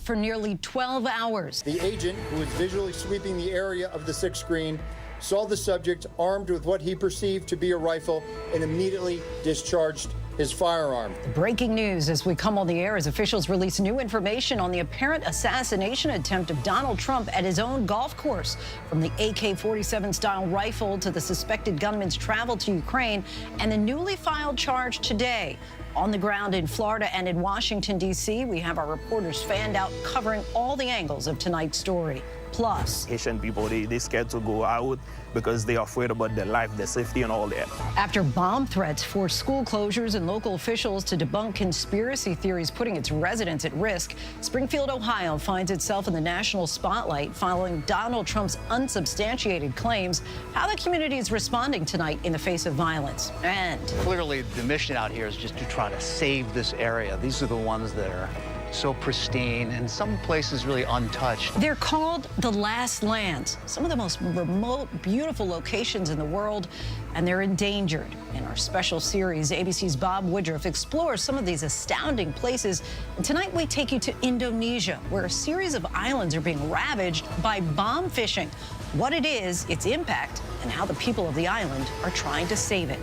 for nearly 12 hours. The agent, who was visually sweeping the area of the 6th screen, saw the subject armed with what he perceived to be a rifle and immediately discharged his firearm. Breaking news as we come on the air as officials release new information on the apparent assassination attempt of Donald Trump at his own golf course. From the AK-47 style rifle to the suspected gunman's travel to Ukraine and the newly filed charge today. On the ground in Florida and in Washington, D.C., we have our reporters fanned out covering all the angles of tonight's story. Plus, Haitian people, they're scared to go out because they're afraid about their life, their safety, and all that. after bomb threats forced school closures and local officials to debunk conspiracy theories putting its residents at risk, Springfield, Ohio finds itself in the national spotlight following Donald Trump's unsubstantiated claims. How the community is responding tonight in the face of violence. And clearly, the mission out here is just to try to save this area. These are the ones that are so pristine and some places really untouched. they're called the Last Lands, some of the most remote, beautiful locations in the world, and they're endangered. In our special series, ABC's Bob Woodruff explores some of these astounding places. And tonight we take you to Indonesia, where a series of islands are being ravaged by bomb fishing. What it is, its impact, and how the people of the island are trying to save it.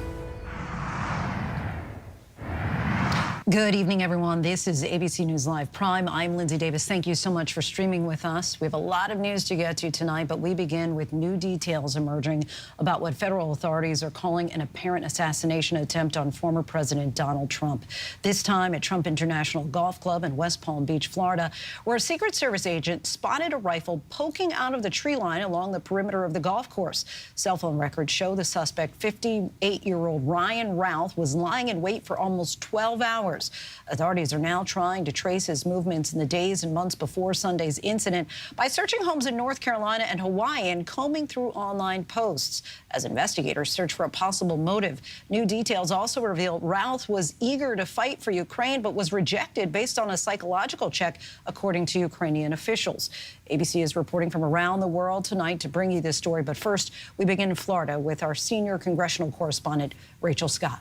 Good evening, everyone. This is ABC News Live Prime. I'm Linsey Davis. Thank you so much for streaming with us. We have a lot of news to get to tonight, but we begin with new details emerging about what federal authorities are calling an apparent assassination attempt on former President Donald Trump. This time at Trump International Golf Club in West Palm Beach, Florida, where a Secret Service agent spotted a rifle poking out of the tree line along the perimeter of the golf course. Cell phone records show the suspect, 58-year-old Ryan Routh, was lying in wait for almost 12 hours. Authorities are now trying to trace his movements in the days and months before Sunday's incident by searching homes in North Carolina and Hawaii and combing through online posts as investigators search for a possible motive. New details also reveal Routh was eager to fight for Ukraine but was rejected based on a psychological check, according to Ukrainian officials. ABC is reporting from around the world tonight to bring you this story. But first, we begin in Florida with our senior congressional correspondent, Rachel Scott.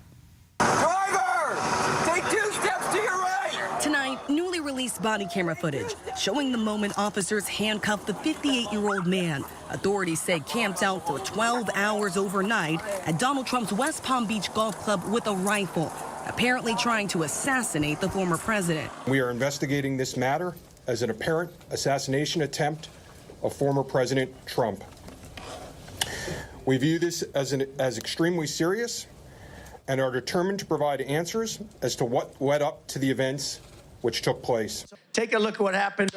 Tonight, newly released body camera footage showing the moment officers handcuffed the 58-year-old man. Authorities say camped out for 12 hours overnight at Donald Trump's West Palm Beach Golf Club with a rifle, apparently trying to assassinate the former president. We are investigating this matter as an apparent assassination attempt of former President Trump. We view this as extremely serious and are determined to provide answers as to what led up to the events which took place. Take a look at what happened.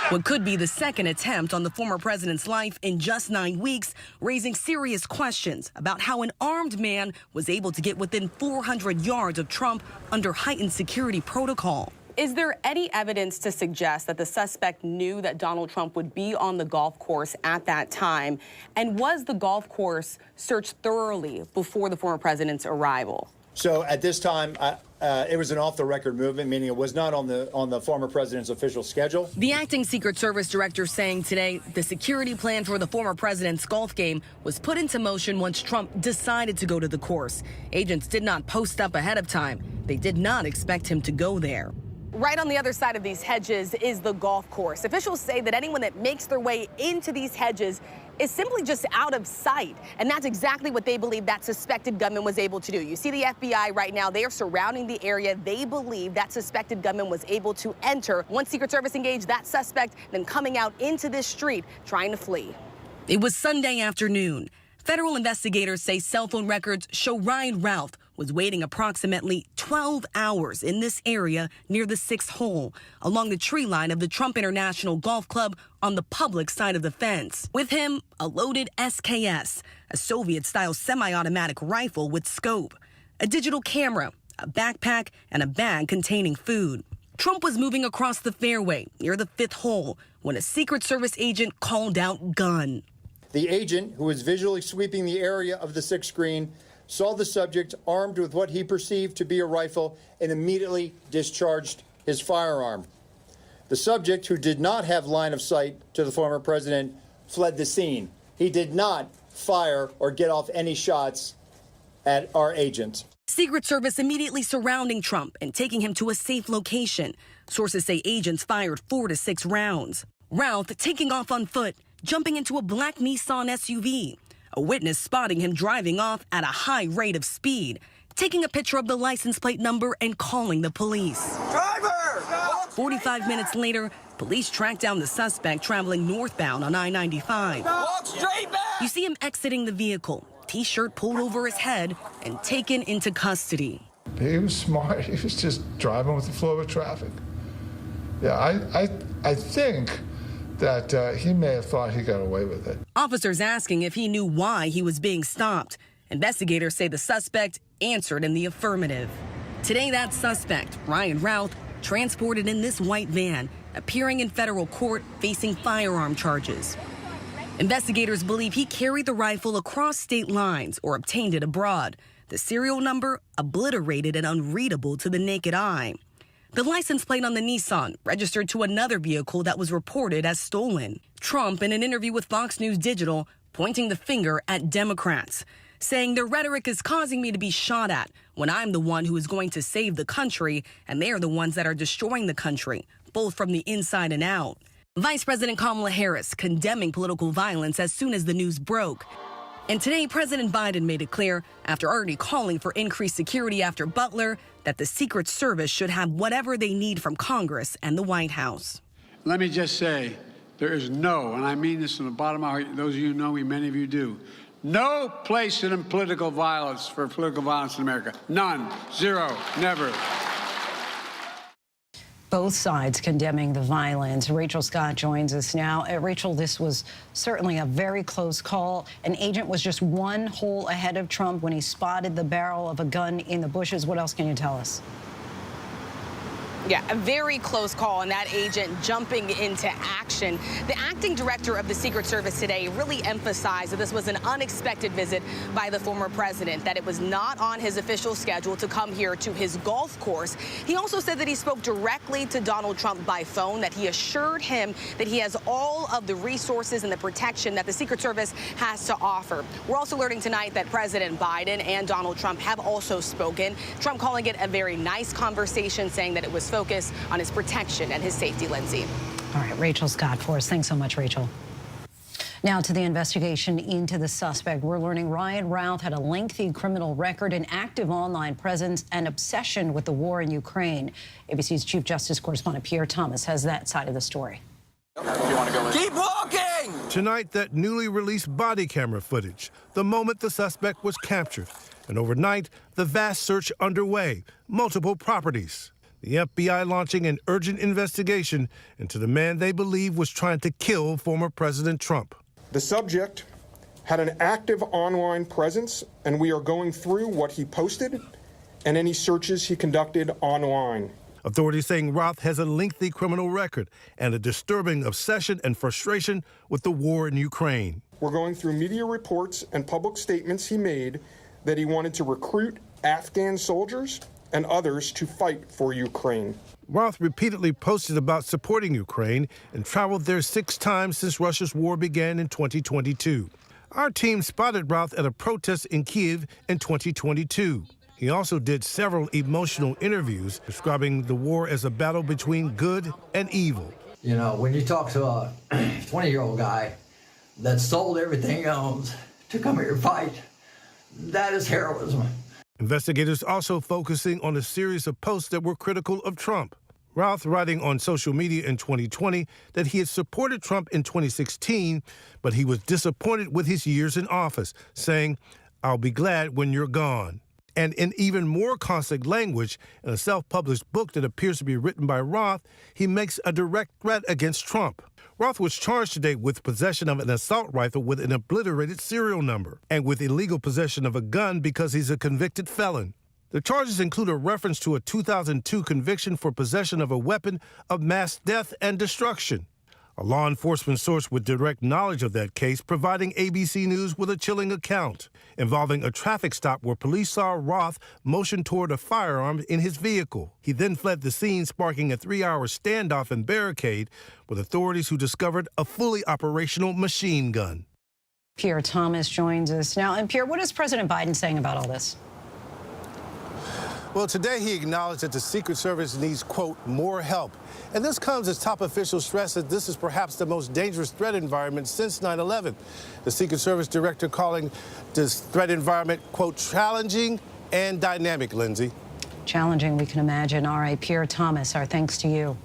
What could be the second attempt on the former president's life in just 9 weeks, raising serious questions about how an armed man was able to get within 400 yards of Trump under heightened security protocol. Is there any evidence to suggest that the suspect knew that Donald Trump would be on the golf course at that time? And was the golf course searched thoroughly before the former president's arrival? So at this time, it was an off-the-record movement, meaning it was not on the former president's official schedule. The acting Secret Service director saying today the security plan for the former president's golf game was put into motion once Trump decided to go to the course. Agents did not post up ahead of time. They did not expect him to go there. Right on the other side of these hedges is the golf course. Officials say that anyone that makes their way into these hedges is simply just out of sight. And that's exactly what they believe that suspected gunman was able to do. You see the FBI right now, they are surrounding the area. They believe that suspected gunman was able to enter. Once Secret Service engaged that suspect, then coming out into this street trying to flee. It was Sunday afternoon. Federal investigators say cell phone records show Ryan Routh was waiting approximately 12 hours in this area near the 6th hole along the tree line of the Trump International Golf Club on the public side of the fence. With him, a loaded SKS, a Soviet-style semi-automatic rifle with scope, a digital camera, a backpack, and a bag containing food. Trump was moving across the fairway near the 5th hole when a Secret Service agent called out gun. The agent, who was visually sweeping the area of the 6th green, saw the subject armed with what he perceived to be a rifle and immediately discharged his firearm. The subject, who did not have line of sight to the former president, fled the scene. He did not fire or get off any shots at our agent. Secret Service immediately surrounding Trump and taking him to a safe location. Sources say agents fired 4 to 6 rounds. Routh taking off on foot, jumping into a black Nissan SUV. A witness spotting him driving off at a high rate of speed, taking a picture of the license plate number and calling the police. Driver! 45 minutes later, police tracked down the suspect traveling northbound on I-95. Walk straight back! You see him exiting the vehicle, T-shirt pulled over his head and taken into custody. He was smart. He was just driving with the flow of traffic. Yeah, I think that he may have thought he got away with it. Officers asking if he knew why he was being stopped. Investigators say the suspect answered in the affirmative. Today, that suspect, Ryan Routh, transported in this white van, appearing in federal court facing firearm charges. Investigators believe he carried the rifle across state lines or obtained it abroad. The serial number obliterated and unreadable to the naked eye. The license plate on the Nissan registered to another vehicle that was reported as stolen. Trump, in an interview with Fox News Digital, pointing the finger at Democrats, saying their rhetoric is causing me to be shot at when I'm the one who is going to save the country and they are the ones that are destroying the country, both from the inside and out. Vice President Kamala Harris condemning political violence as soon as the news broke. And today, President Biden made it clear, after already calling for increased security after Butler, that the Secret Service should have whatever they need from Congress and the White House. Let me just say, there is no, and I mean this from the bottom of my heart, those of you who know me, many of you do, no place in political violence for political violence in America. None. Zero. Never. Both sides condemning the violence. Rachel Scott joins us now. Rachel, this was certainly a very close call. An agent was just one hole ahead of Trump when he spotted the barrel of a gun in the bushes. What else can you tell us? Yeah, a very close call, and that agent jumping into action. The acting director of the Secret Service today really emphasized that this was an unexpected visit by the former president, that it was not on his official schedule to come here to his golf course. He also said that he spoke directly to Donald Trump by phone, that he assured him that he has all of the resources and the protection that the Secret Service has to offer. We're also learning tonight that President Biden and Donald Trump have also spoken. Trump calling it a very nice conversation, saying that it was focus on his protection and his safety, Lindsay. All right, Rachel Scott for us. Thanks so much, Rachel. Now to the investigation into the suspect. We're learning Ryan Routh had a lengthy criminal record, an active online presence, and obsession with the war in Ukraine. ABC's Chief Justice correspondent Pierre Thomas has that side of the story. Keep walking! Tonight, that newly released body camera footage, the moment the suspect was captured. And overnight, the vast search underway, multiple properties. The FBI launching an urgent investigation into the man they believe was trying to kill former President Trump. The subject had an active online presence, and we are going through what he posted and any searches he conducted online. Authorities saying Routh has a lengthy criminal record and a disturbing obsession and frustration with the war in Ukraine. We're going through media reports and public statements he made that he wanted to recruit Afghan soldiers and others to fight for Ukraine. Routh repeatedly posted about supporting Ukraine and traveled there 6 times since Russia's war began in 2022. Our team spotted Routh at a protest in Kyiv in 2022. He also did several emotional interviews describing the war as a battle between good and evil. You know, when you talk to a 20-year-old guy that sold everything he owns to come here and fight, that is heroism. Investigators also focusing on a series of posts that were critical of Trump. Routh writing on social media in 2020 that he had supported Trump in 2016, but he was disappointed with his years in office, saying, "I'll be glad when you're gone." And in even more caustic language, in a self-published book that appears to be written by Routh, he makes a direct threat against Trump. Routh was charged today with possession of an assault rifle with an obliterated serial number and with illegal possession of a gun because he's a convicted felon. The charges include a reference to a 2002 conviction for possession of a weapon of mass death and destruction. A law enforcement source with direct knowledge of that case providing ABC News with a chilling account involving a traffic stop where police saw Routh motion toward a firearm in his vehicle. He then fled the scene, sparking a 3-hour standoff and barricade with authorities who discovered a fully operational machine gun. Pierre Thomas joins us now. And Pierre, what is President Biden saying about all this? Well, today he acknowledged that the Secret Service needs, quote, more help. And this comes as top officials stress that this is perhaps the most dangerous threat environment since 9/11. The Secret Service director calling this threat environment, quote, challenging and dynamic, Lindsay. Challenging, we can imagine. All right, Pierre Thomas, our thanks to you.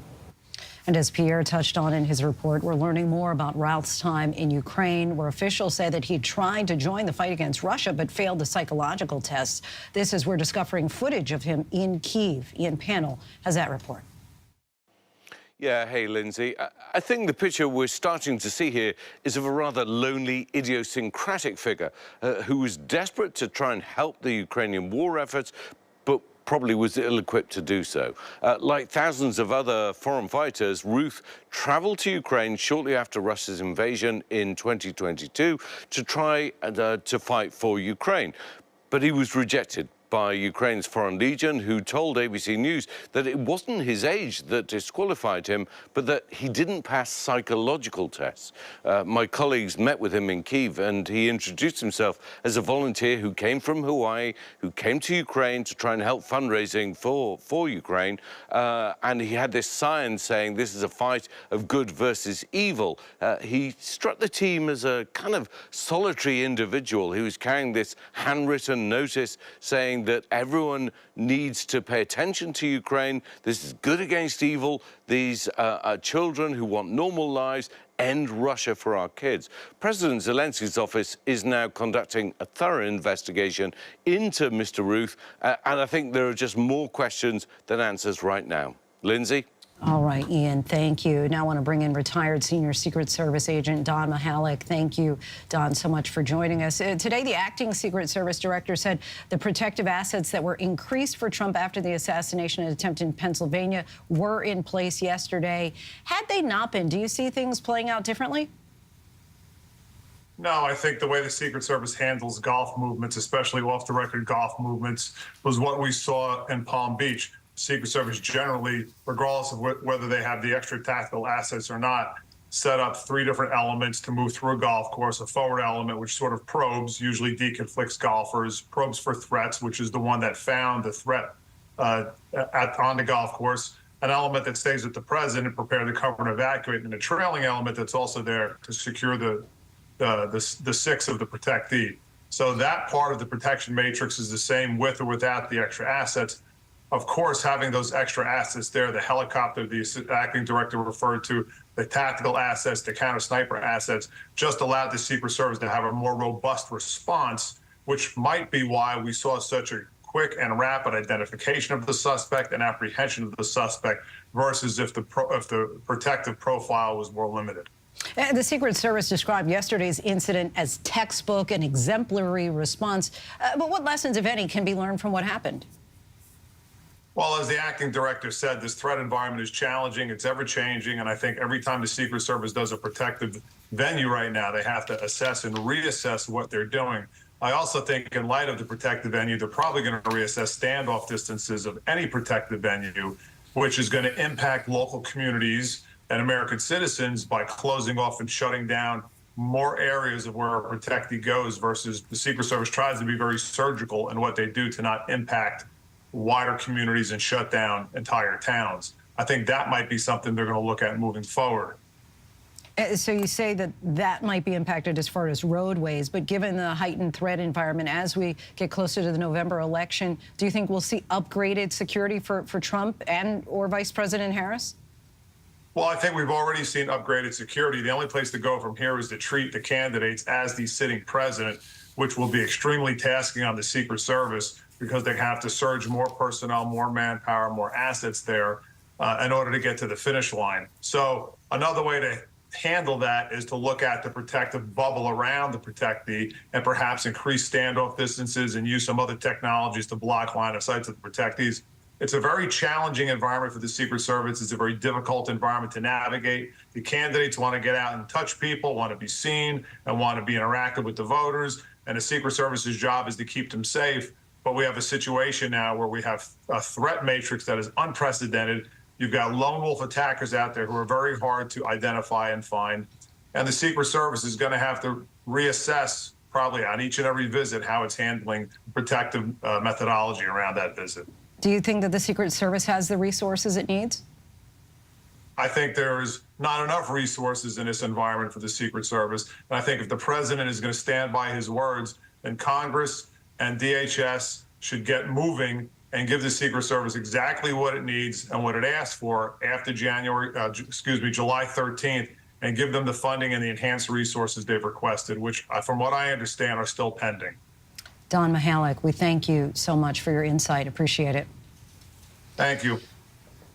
And as Pierre touched on in his report, we're learning more about Ralph's time in Ukraine, where officials say that he tried to join the fight against Russia but failed the psychological tests. This is we're discovering footage of him in Kyiv. Ian Pannell has that report. Yeah, hey, Lindsay. I think the picture we're starting to see here is of a rather lonely, idiosyncratic figure who was desperate to try and help the Ukrainian war efforts, but probably was ill-equipped to do so. Like thousands of other foreign fighters, Ruth traveled to Ukraine shortly after Russia's invasion in 2022 to try to fight for Ukraine. But he was rejected by Ukraine's Foreign Legion, who told ABC News that it wasn't his age that disqualified him, but that he didn't pass psychological tests. My colleagues met with him in Kyiv, and he introduced himself as a volunteer who came from Hawaii, who came to Ukraine to try and help fundraising for Ukraine. And he had this sign saying this is a fight of good versus evil. He struck the team as a kind of solitary individual. He was carrying this handwritten notice saying that everyone needs to pay attention to Ukraine. This is good against evil. These are children who want normal lives. End Russia for our kids. President Zelensky's office is now conducting a thorough investigation into Mr. Ruth, and I think there are just more questions than answers right now. Lindsay? All right, Ian, thank you. Now I want to bring in retired senior Secret Service agent Don Mihalik. Thank you, Don, so much for joining us. Today, the acting Secret Service director said the protective assets that were increased for Trump after the assassination attempt in Pennsylvania were in place yesterday. Had they not been, do you see things playing out differently? No, I think the way the Secret Service handles golf movements, especially off-the-record golf movements, was what we saw in Palm Beach. Secret Service generally, regardless of whether they have the extra tactical assets or not, set up 3 different elements to move through a golf course. A forward element, which sort of probes, usually deconflicts golfers, probes for threats, which is the one that found the threat on the golf course. An element that stays with the president, prepare the cover and evacuate, and a trailing element that's also there to secure the 6 of the protectee. So that part of the protection matrix is the same with or without the extra assets. Of course, having those extra assets there, the helicopter the acting director referred to, the tactical assets, the counter-sniper assets, just allowed the Secret Service to have a more robust response, which might be why we saw such a quick and rapid identification of the suspect and apprehension of the suspect versus if the protective profile was more limited. The Secret Service described yesterday's incident as textbook and exemplary response. But what lessons, if any, can be learned from what happened? Well, as the acting director said, this threat environment is challenging. It's ever-changing. And I think every time the Secret Service does a protective venue right now, they have to assess and reassess what they're doing. I also think in light of the protective venue, they're probably going to reassess standoff distances of any protective venue, which is going to impact local communities and American citizens by closing off and shutting down more areas of where a protectee goes versus the Secret Service tries to be very surgical in what they do to not impact wider communities and shut down entire towns. I think that might be something they're going to look at moving forward. So you say that that might be impacted as far as roadways, but given the heightened threat environment as we get closer to the November election, do you think we'll see upgraded security for Trump and or Vice President Harris? Well, I think we've already seen upgraded security. The only place to go from here is to treat the candidates as the sitting president, which will be extremely tasking on the Secret Service because they have to surge more personnel, more manpower, more assets there in order to get to the finish line. So another way to handle that is to look at the protective bubble around the protectee and perhaps increase standoff distances and use some other technologies to block line of sight to the protectees. It's a very challenging environment for the Secret Service. It's a very difficult environment to navigate. The candidates want to get out and touch people, want to be seen, and want to be interactive with the voters. And the Secret Service's job is to keep them safe. But we have a situation now where we have a threat matrix that is unprecedented. You've got lone wolf attackers out there who are very hard to identify and find. And the Secret Service is going to have to reassess probably on each and every visit how it's handling protective methodology around that visit. Do you think that the Secret Service has the resources it needs? I think there is not enough resources in this environment for the Secret Service. And I think if the president is going to stand by his words, then Congress and DHS should get moving and give the Secret Service exactly what it needs and what it asked for after July 13th, and give them the funding and the enhanced resources they've requested, which, from what I understand, are still pending. Don Mihalik, we thank you so much for your insight. Appreciate it. Thank you.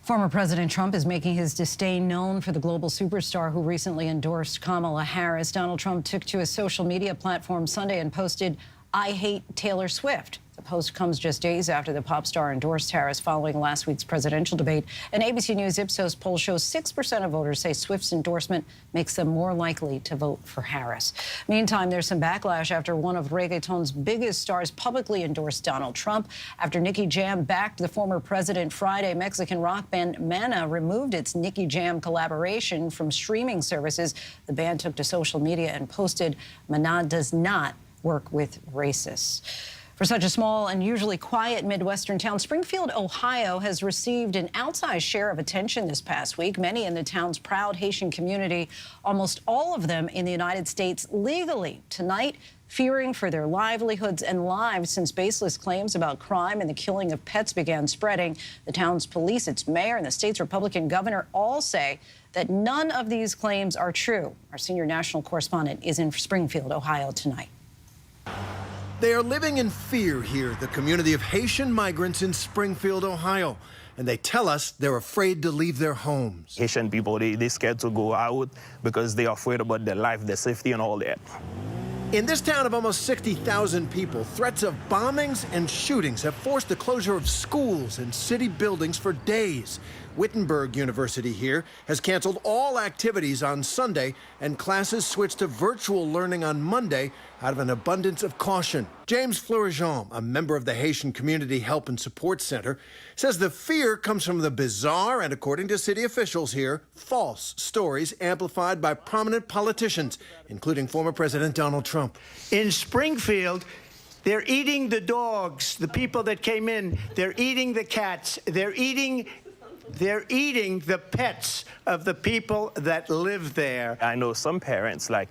Former President Trump is making his disdain known for the global superstar who recently endorsed Kamala Harris. Donald Trump took to his social media platform Sunday and posted, "I hate Taylor Swift." The post comes just days after the pop star endorsed Harris following last week's presidential debate. An ABC News Ipsos poll shows 6% of voters say Swift's endorsement makes them more likely to vote for Harris. Meantime, there's some backlash after one of reggaeton's biggest stars publicly endorsed Donald Trump. After Nicky Jam backed the former president Friday, Mexican rock band Mana removed its Nicky Jam collaboration from streaming services. The band took to social media and posted, "Mana does not work with racists." For such a small and usually quiet Midwestern town, Springfield, Ohio has received an outsized share of attention this past week. Many in the town's proud Haitian community, almost all of them in the United States legally, tonight fearing for their livelihoods and lives since baseless claims about crime and the killing of pets began spreading. The town's police, its mayor, and the state's Republican governor all say that none of these claims are true. Our senior national correspondent is in Springfield, Ohio tonight. They are living in fear here, the community of Haitian migrants in Springfield, Ohio. And they tell us they're afraid to leave their homes. Haitian people, they're scared to go out because they're afraid about their life, their safety, and all that. In this town of almost 60,000 people, threats of bombings and shootings have forced the closure of schools and city buildings for days. Wittenberg University here has canceled all activities on Sunday, and classes switched to virtual learning on Monday out of an abundance of caution. James Fleurejean, a member of the Haitian Community Help and Support Center, says the fear comes from the bizarre and, according to city officials here, false stories amplified by prominent politicians, including former President Donald Trump. In Springfield, they're eating the dogs, the people that came in. They're eating the cats. They're eating the pets of the people that live there. I know some parents, like,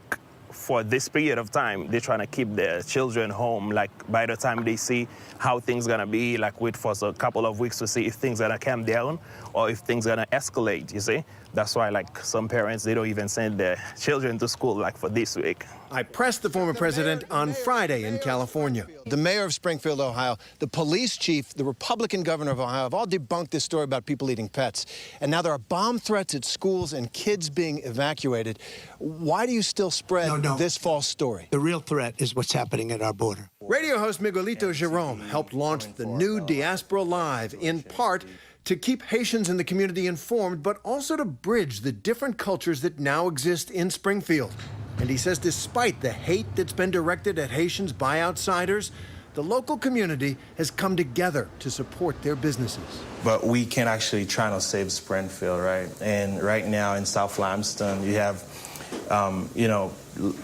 for this period of time, they're trying to keep their children home. Like, by the time they see how things gonna be, like, wait for a couple of weeks to see if things gonna calm down or if things gonna escalate, you see? That's why, like, some parents, they don't even send their children to school, like, for this week. I pressed the former president on Friday in California. The mayor of Springfield, Ohio, the police chief, the Republican governor of Ohio have all debunked this story about people eating pets. And now there are bomb threats at schools and kids being evacuated. Why do you still spread this false story? The real threat is what's happening at our border. Radio host Miguelito Jerome helped launch the new Diaspora Live, in part to keep Haitians in the community informed, but also to bridge the different cultures that now exist in Springfield. And he says despite the hate that's been directed at Haitians by outsiders, the local community has come together to support their businesses. But we can actually try to save Springfield, right? And right now in South Limestone, you have,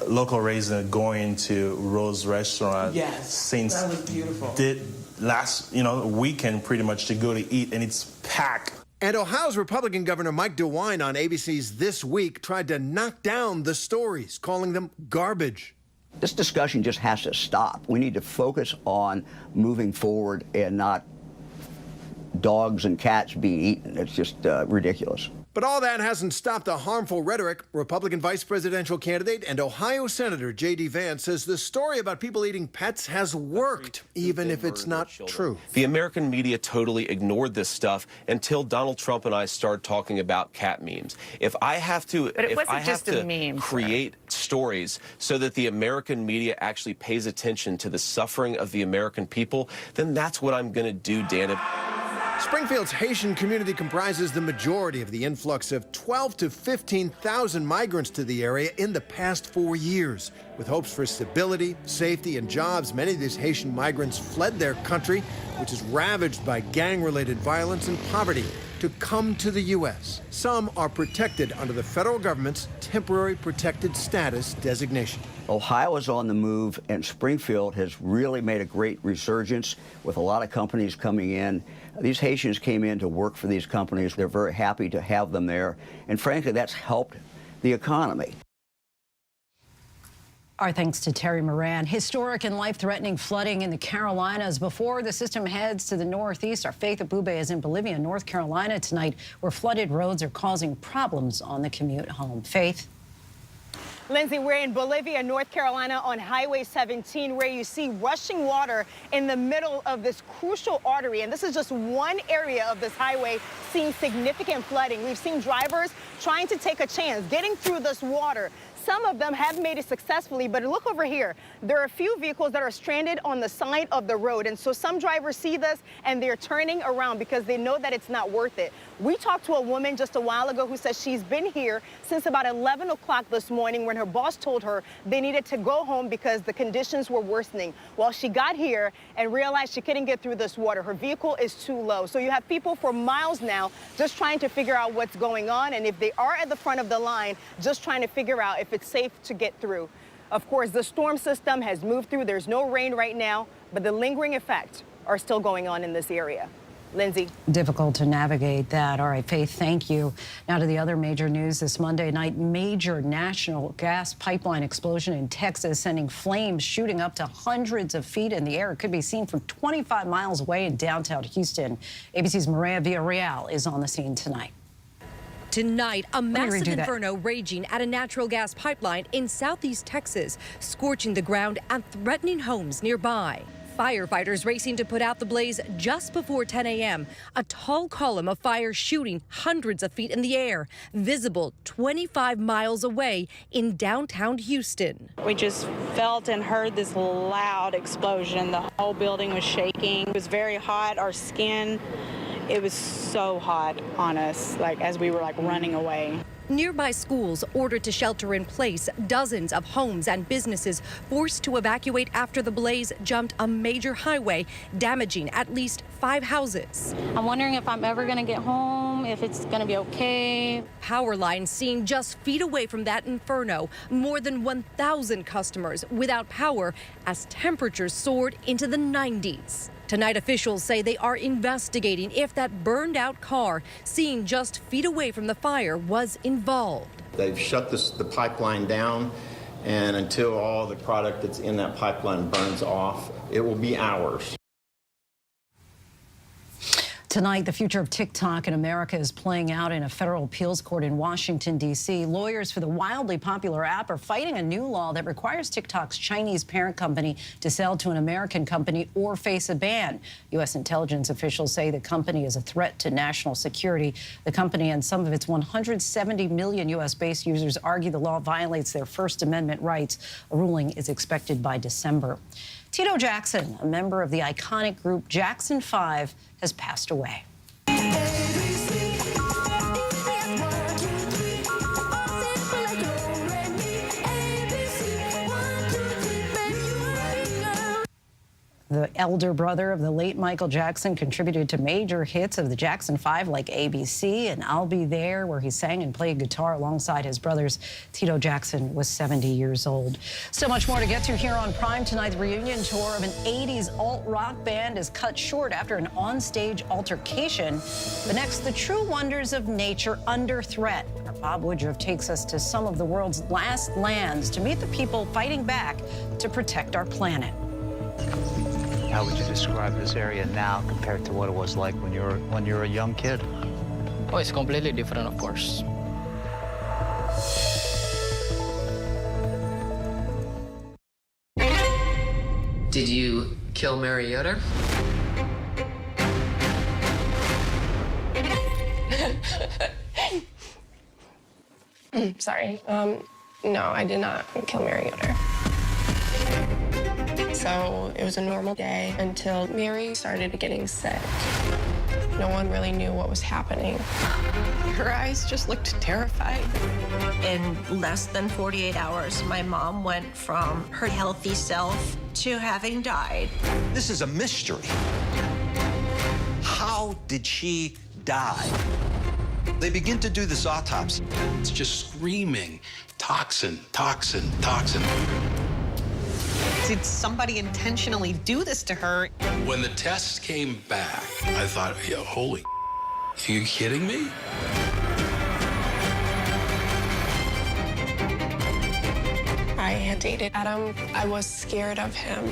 local residents going to Rose Restaurant. Yes, since that was beautiful. Last weekend pretty much to go to eat, and it's packed. And Ohio's Republican Governor Mike DeWine on ABC's This Week tried to knock down the stories, calling them garbage. This discussion just has to stop. We need to focus on moving forward and not dogs and cats being eaten. It's just ridiculous. But all that hasn't stopped the harmful rhetoric. Republican vice presidential candidate and Ohio Senator J.D. Vance says the story about people eating pets has worked, even if it's not true. The American media totally ignored this stuff until Donald Trump and I started talking about cat memes. If I have to, create stories so that the American media actually pays attention to the suffering of the American people, then that's what I'm going to do, Dana. Springfield's Haitian community comprises the majority of the influx of 12,000 to 15,000 migrants to the area in the past 4 years. With hopes for stability, safety, and jobs, many of these Haitian migrants fled their country, which is ravaged by gang-related violence and poverty, to come to the U.S. Some are protected under the federal government's temporary protected status designation. Ohio is on the move, and Springfield has really made a great resurgence with a lot of companies coming in. These Haitians came in to work for these companies. They're very happy to have them there, and frankly, that's helped the economy. Our thanks to Terry Moran. Historic and life-threatening flooding in the Carolinas before the system heads to the northeast. Our Faith Abube is in Bolivia, North Carolina tonight, where flooded roads are causing problems on the commute home. Faith? Lindsay, we're in Bolivia, North Carolina on Highway 17, where you see rushing water in the middle of this crucial artery. And this is just one area of this highway seeing significant flooding. We've seen drivers trying to take a chance, getting through this water. Some of them have made it successfully, but look over here. There are a few vehicles that are stranded on the side of the road. And so some drivers see this and they're turning around because they know that it's not worth it. We talked to a woman just a while ago who says she's been here since about 11 o'clock this morning when her boss told her they needed to go home because the conditions were worsening. Well, she got here and realized she couldn't get through this water. Her vehicle is too low. So you have people for miles now just trying to figure out what's going on. And if they are at the front of the line, just trying to figure out if it's safe to get through. Of course, the storm system has moved through. There's no rain right now, but the lingering effects are still going on in this area. Lindsay. Difficult to navigate that. All right, Faith, thank you. Now to the other major news this Monday night. Major national gas pipeline explosion in Texas, sending flames shooting up to hundreds of feet in the air. It could be seen from 25 miles away in downtown Houston. ABC's Maria Villarreal is on the scene tonight. Tonight, a massive inferno raging at a natural gas pipeline in southeast Texas, scorching the ground and threatening homes nearby. Firefighters racing to put out the blaze just before 10 a.m. A tall column of fire shooting hundreds of feet in the air, visible 25 miles away in downtown Houston. We just felt and heard this loud explosion. The whole building was shaking. It was very hot. Our skin, it was so hot on us, like as we were running away. Nearby schools ordered to shelter in place, dozens of homes and businesses forced to evacuate after the blaze jumped a major highway, damaging at least 5 houses. I'm wondering if I'm ever going to get home, if it's going to be okay. Power lines seen just feet away from that inferno. More than 1,000 customers without power as temperatures soared into the 90s. Tonight, officials say they are investigating if that burned out car seen just feet away from the fire was involved. They've shut the pipeline down, and until all the product that's in that pipeline burns off, it will be hours. Tonight, the future of TikTok in America is playing out in a federal appeals court in Washington, D.C. Lawyers for the wildly popular app are fighting a new law that requires TikTok's Chinese parent company to sell to an American company or face a ban. U.S. intelligence officials say the company is a threat to national security. The company and some of its 170 million U.S.-based users argue the law violates their First Amendment rights. A ruling is expected by December. Tito Jackson, a member of the iconic group Jackson 5, has passed away. The elder brother of the late Michael Jackson contributed to major hits of the Jackson 5 like ABC and I'll Be There, where he sang and played guitar alongside his brothers. Tito Jackson was 70 years old. So much more to get to here on Prime tonight. The reunion tour of an 80s alt-rock band is cut short after an onstage altercation. But next, the true wonders of nature under threat. Our Bob Woodruff takes us to some of the world's last lands to meet the people fighting back to protect our planet. How would you describe this area now compared to what it was like when you were a young kid? Oh, it's completely different, of course. Did you kill Mary Yoder? Sorry. No, I did not kill Mary Yoder. So it was a normal day until Mary started getting sick. No one really knew what was happening. Her eyes just looked terrified. In less than 48 hours, my mom went from her healthy self to having died. This is a mystery. How did she die? They begin to do this autopsy. It's just screaming, toxin, toxin, toxin. Did somebody intentionally do this to her? When the tests came back, I thought, yeah, holy, are you kidding me? I had dated Adam. I was scared of him.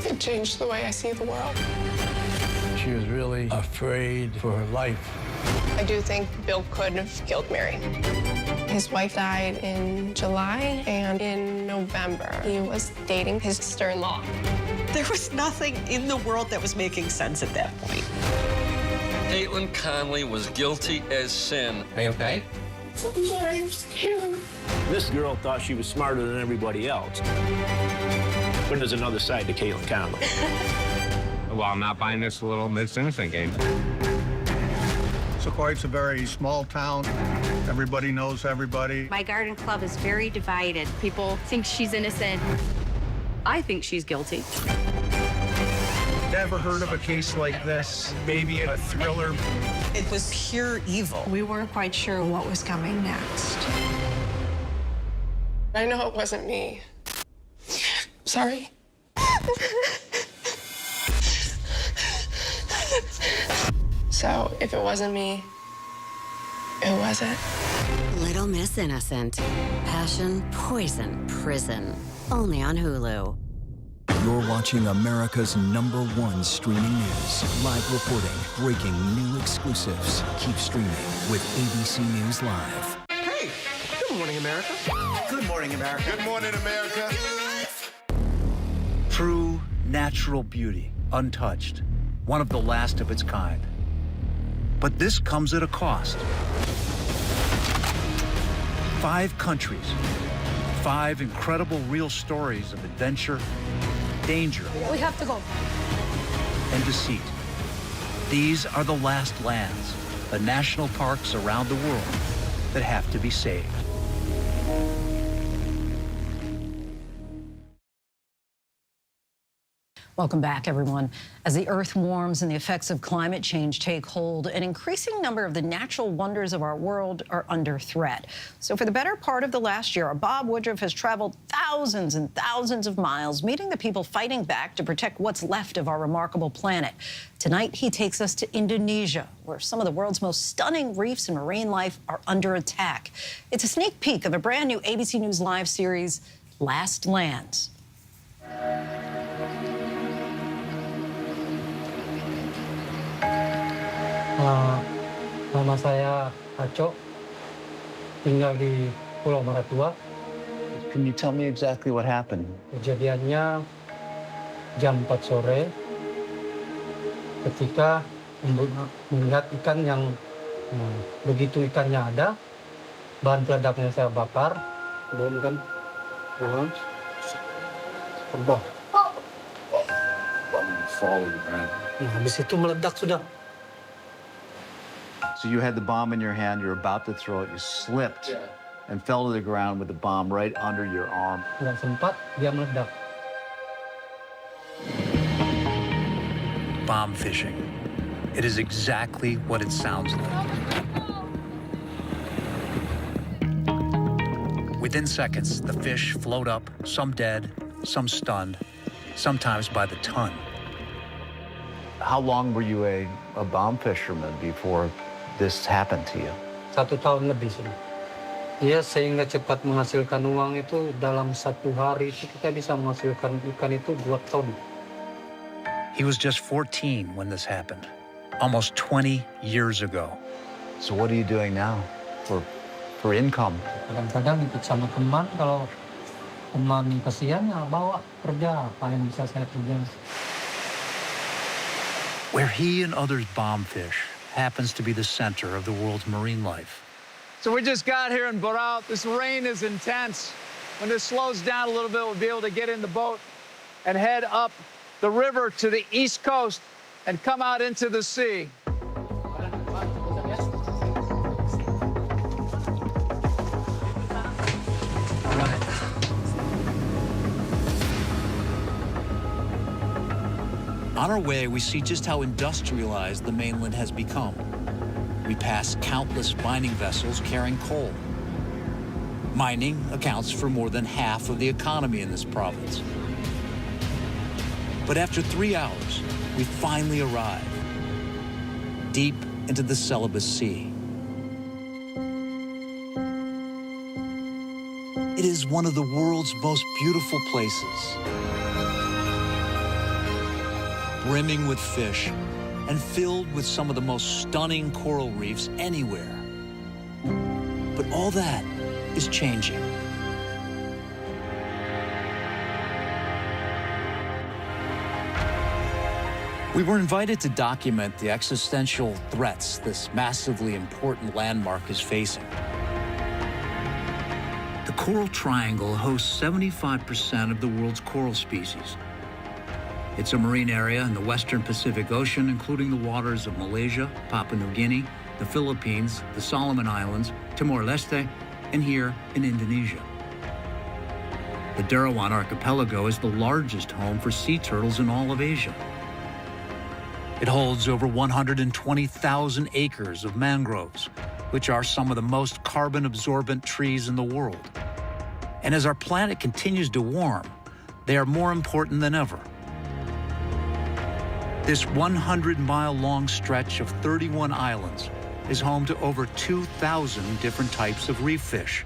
It changed the way I see the world. She was really afraid for her life. I do think Bill could have killed Mary. His wife died in July, and in November, he was dating his sister-in-law. There was nothing in the world that was making sense at that point. Caitlin Conley was guilty as sin. Are you okay? I'm scared. This girl thought she was smarter than everybody else. But there's another side to Caitlin Conley. Well, I'm not buying this innocent game. Sequoia's a very small town. Everybody knows everybody. My garden club is very divided. People think she's innocent. I think she's guilty. Never heard of a case like this. Maybe a thriller. It was pure evil. We weren't quite sure what was coming next. I know it wasn't me. Sorry. So, if it wasn't me, who was it? Little Miss Innocent. Passion, poison, prison. Only on Hulu. You're watching America's #1 streaming news. Live reporting, breaking new exclusives. Keep streaming with ABC News Live. Hey, good morning, America. Good morning, America. Good morning, America. True natural beauty, untouched. One of the last of its kind. But this comes at a cost. 5 countries, 5 incredible real stories of adventure, danger, We have to go. and deceit. These are the last lands, the national parks around the world that have to be saved. Welcome back, everyone. As the Earth warms and the effects of climate change take hold, an increasing number of the natural wonders of our world are under threat. So for the better part of the last year, Bob Woodruff has traveled thousands and thousands of miles, meeting the people fighting back to protect what's left of our remarkable planet. Tonight, he takes us to Indonesia, where some of the world's most stunning reefs and marine life are under attack. It's a sneak peek of a brand new ABC News Live series, Last Lands. Nama saya Aco, tinggal di Pulau Maratua. Can you tell me exactly what happened? Kejadiannya jam 4 sore ketika melihat ikan yang begitu ikannya ada, bahan peledaknya saya bakar, bom kan, bom, terbang. Nah, habis itu meledak sudah. So you had the bomb in your hand, you're about to throw it, you slipped and fell to the ground with the bomb right under your arm. Nggak sempat, dia meledak. Bomb fishing. It is exactly what it sounds like. Within seconds, the fish float up, some dead, some stunned, sometimes by the ton. How long were you a bomb fisherman before this happened to you? 1 tahun lebih sudah. Ya, sehingga cepat menghasilkan uang itu dalam 1 hari itu kita bisa menghasilkan ikan itu 2 ton. He was just 14 when this happened, almost 20 years ago. So what are you doing now for income? Kadang-kadang ikut sama teman, kalau teman kasihan ya bawa kerja, apa yang bisa saya kerja. Where he and others bomb fish happens to be the center of the world's marine life. So we just got here in Borao. This rain is intense. When this slows down a little bit, we'll be able to get in the boat and head up the river to the east coast and come out into the sea. On our way, we see just how industrialized the mainland has become. we pass countless mining vessels carrying coal. Mining accounts for more than half of the economy in this province. But after 3 hours, we finally arrive deep into the Celebes Sea. It is one of the world's most beautiful places, brimming with fish and filled with some of the most stunning coral reefs anywhere. But all that is changing. We were invited to document the existential threats this massively important landmark is facing. The Coral Triangle hosts 75% of the world's coral species. It's a marine area in the western Pacific Ocean, including the waters of Malaysia, Papua New Guinea, the Philippines, the Solomon Islands, Timor-Leste, and here in Indonesia. The Derawan Archipelago is the largest home for sea turtles in all of Asia. It holds over 120,000 acres of mangroves, which are some of the most carbon-absorbent trees in the world. And as our planet continues to warm, they are more important than ever. This 100-mile-long stretch of 31 islands is home to over 2,000 different types of reef fish.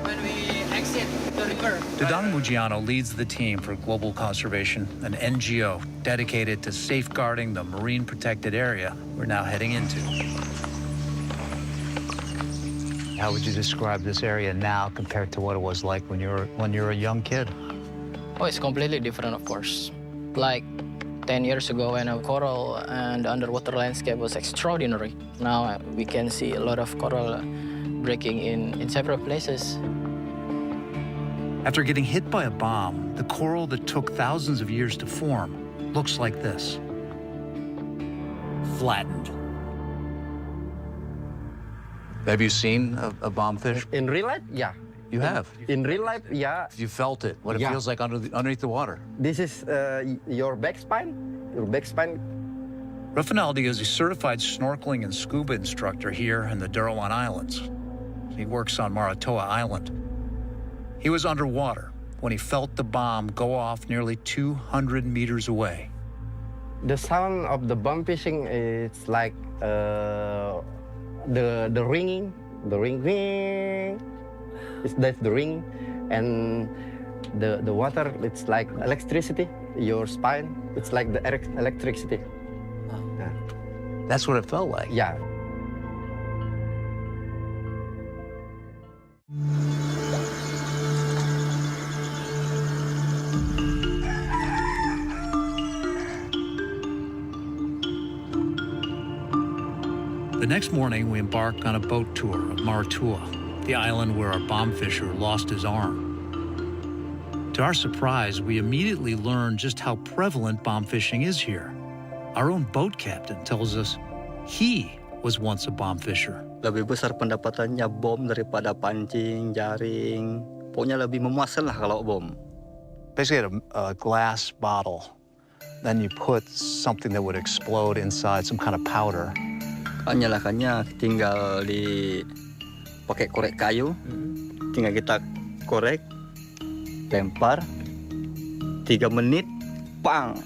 When we exit the river. Dodana Mujiano leads the team for Global Conservation, an NGO dedicated to safeguarding the marine protected area we're now heading into. How would you describe this area now compared to what it was like when you were a young kid? Oh, it's completely different, of course. Like 10 years ago, when a coral and underwater landscape was extraordinary. Now we can see a lot of coral breaking in several places. After getting hit by a bomb, the coral that took thousands of years to form looks like this. Flattened. Have you seen a bombfish? In real life, yeah. You have? In real life, yeah. You felt it, what it feels like underneath the water. This is your back spine. Your back spine. Raffinaldi is a certified snorkeling and scuba instructor here in the Derawan Islands. He works on Maratoa Island. He was underwater when he felt the bomb go off nearly 200 meters away. The sound of the bomb fishing is like the ringing, the ring. That's the ring, and the water. It's like electricity. Your spine. It's like the electricity. Yeah. That's what it felt like. Yeah. The next morning, we embark on a boat tour of Maratoa, the island where our bomb fisher lost his arm. To our surprise, we immediately learn just how prevalent bomb fishing is here. Our own boat captain tells us he was once a bomb fisher. Lebih besar pendapatannya bom daripada pancing, jaring. Pokoknya lebih memuaskan lah kalau bom. Basically, a glass bottle, then you put something that would explode inside, some kind of powder. Nyalakannya tinggal pakai korek kayu, tinggal kita korek, lempar, 3 menit, pang.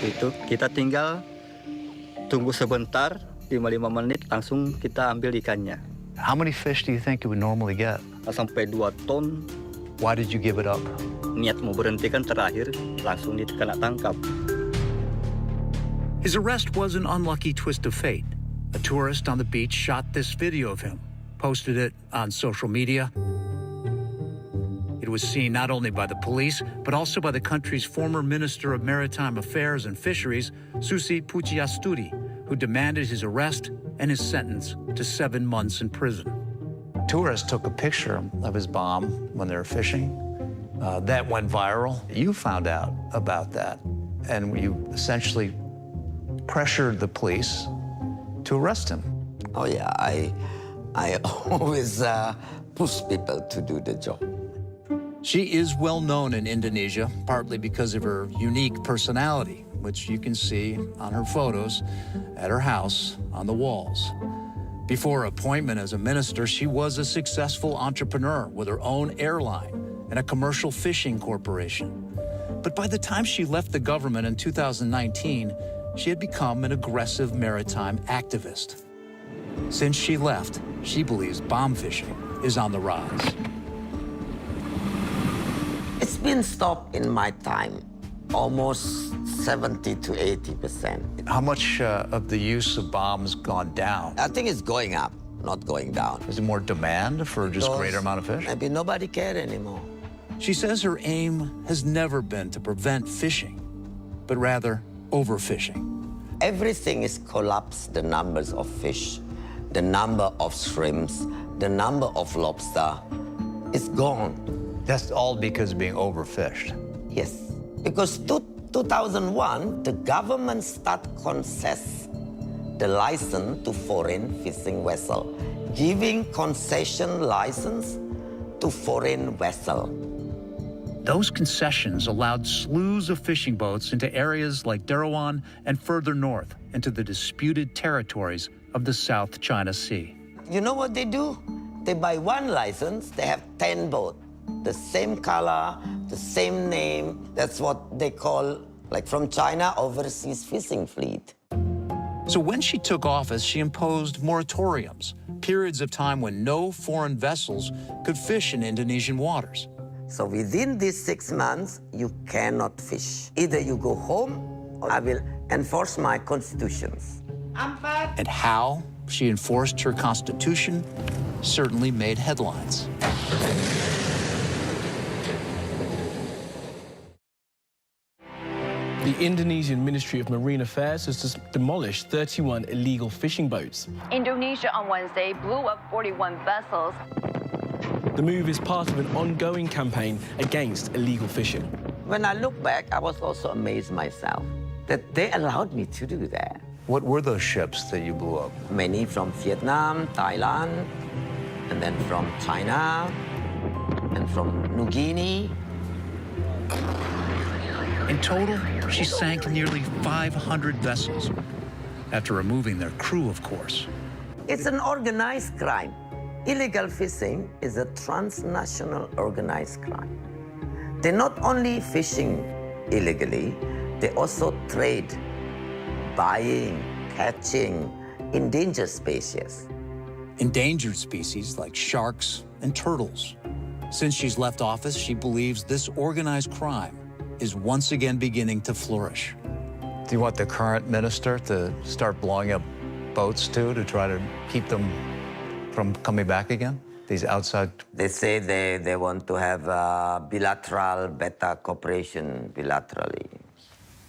Itu kita tinggal tunggu sebentar, 5 menit, langsung kita ambil ikannya. How many fish do you think you would normally get? Sampai 2 ton. Why did you give it up? Niat mau berhenti kan terakhir, langsung kena tangkap. His arrest was an unlucky twist of fate. A tourist on the beach shot this video of him, posted it on social media. It was seen not only by the police, but also by the country's former Minister of Maritime Affairs and Fisheries, Susi Pujiastuti, who demanded his arrest and his sentence to 7 months in prison. Tourists took a picture of his bomb when they were fishing. That went viral. You found out about that, and you essentially pressured the police to arrest him. Oh yeah, I always push people to do the job. She is well known in Indonesia, partly because of her unique personality, which you can see on her photos at her house on the walls. Before her appointment as a minister, she was a successful entrepreneur with her own airline and a commercial fishing corporation. But by the time she left the government in 2019, she had become an aggressive maritime activist. Since she left, she believes bomb fishing is on the rise. It's been stopped in my time, almost 70 to 80%. How much of the use of bombs gone down? I think it's going up, not going down. Is there more demand for just greater amount of fish? Maybe nobody cares anymore. She says her aim has never been to prevent fishing, but rather overfishing. Everything is collapsed, the numbers of fish, the number of shrimps, the number of lobster is gone. That's all because of being overfished. Yes, because 2001, the government started concess the license to foreign fishing vessel, giving concession license to foreign vessel. Those concessions allowed slews of fishing boats into areas like Derawan and further north into the disputed territories of the South China Sea. You know what they do? They buy one license, they have 10 boats. The same color, the same name. That's what they call, like from China, overseas fishing fleet. So when she took office, she imposed moratoriums, periods of time when no foreign vessels could fish in Indonesian waters. So within these 6 months, you cannot fish. Either you go home, or I will enforce my constitutions. And how she enforced her constitution certainly made headlines. The Indonesian Ministry of Marine Affairs has just demolished 31 illegal fishing boats. Indonesia on Wednesday blew up 41 vessels. The move is part of an ongoing campaign against illegal fishing. When I look back, I was also amazed myself that they allowed me to do that. What were those ships that you blew up? Many from Vietnam, Thailand, and then from China, and from New Guinea. In total, she sank nearly 500 vessels, after removing their crew, of course. It's an organized crime. Illegal fishing is a transnational organized crime. They're not only fishing illegally, they also trade, buying, catching endangered species. Endangered species like sharks and turtles. Since she's left office, she believes this organized crime is once again beginning to flourish. Do you want the current minister to start blowing up boats too, to try to keep them from coming back again? These outside... They say they want to have bilateral, better cooperation bilaterally.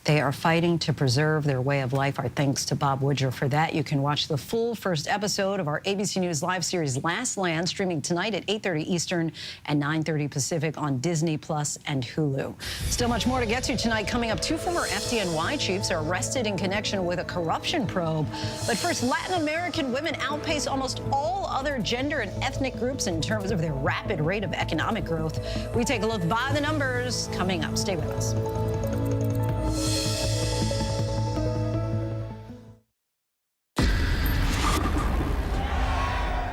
They are fighting to preserve their way of life. Our thanks to Bob Woodger for that. You can watch the full first episode of our ABC News live series Last Land, streaming tonight at 8:30 Eastern and 9:30 Pacific on Disney Plus and Hulu. Still much more to get to tonight. Coming up, 2 former FDNY chiefs are arrested in connection with a corruption probe. But first, Latin American women outpace almost all other gender and ethnic groups in terms of their rapid rate of economic growth. We take a look by the numbers coming up. Stay with us.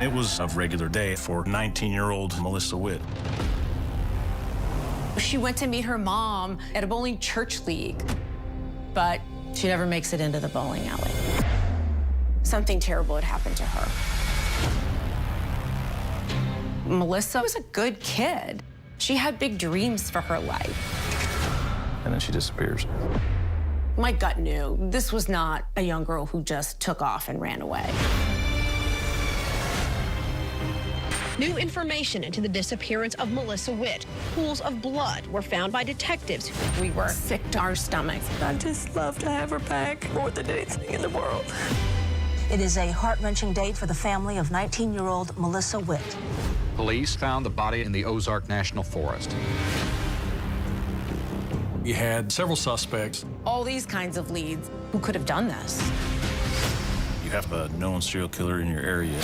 It was a regular day for 19-year-old Melissa Witt. She went to meet her mom at a bowling church league, but she never makes it into the bowling alley. Something terrible had happened to her. Melissa was a good kid. She had big dreams for her life. And then she disappears. My gut knew this was not a young girl who just took off and ran away. New information into the disappearance of Melissa Witt. Pools of blood were found by detectives. We were sick to our stomachs. I just love to have her back more than anything in the world. It is a heart-wrenching day for the family of 19-year-old Melissa Witt. Police found the body in the Ozark National Forest. You had several suspects. All these kinds of leads. Who could have done this? You have a known serial killer in your area.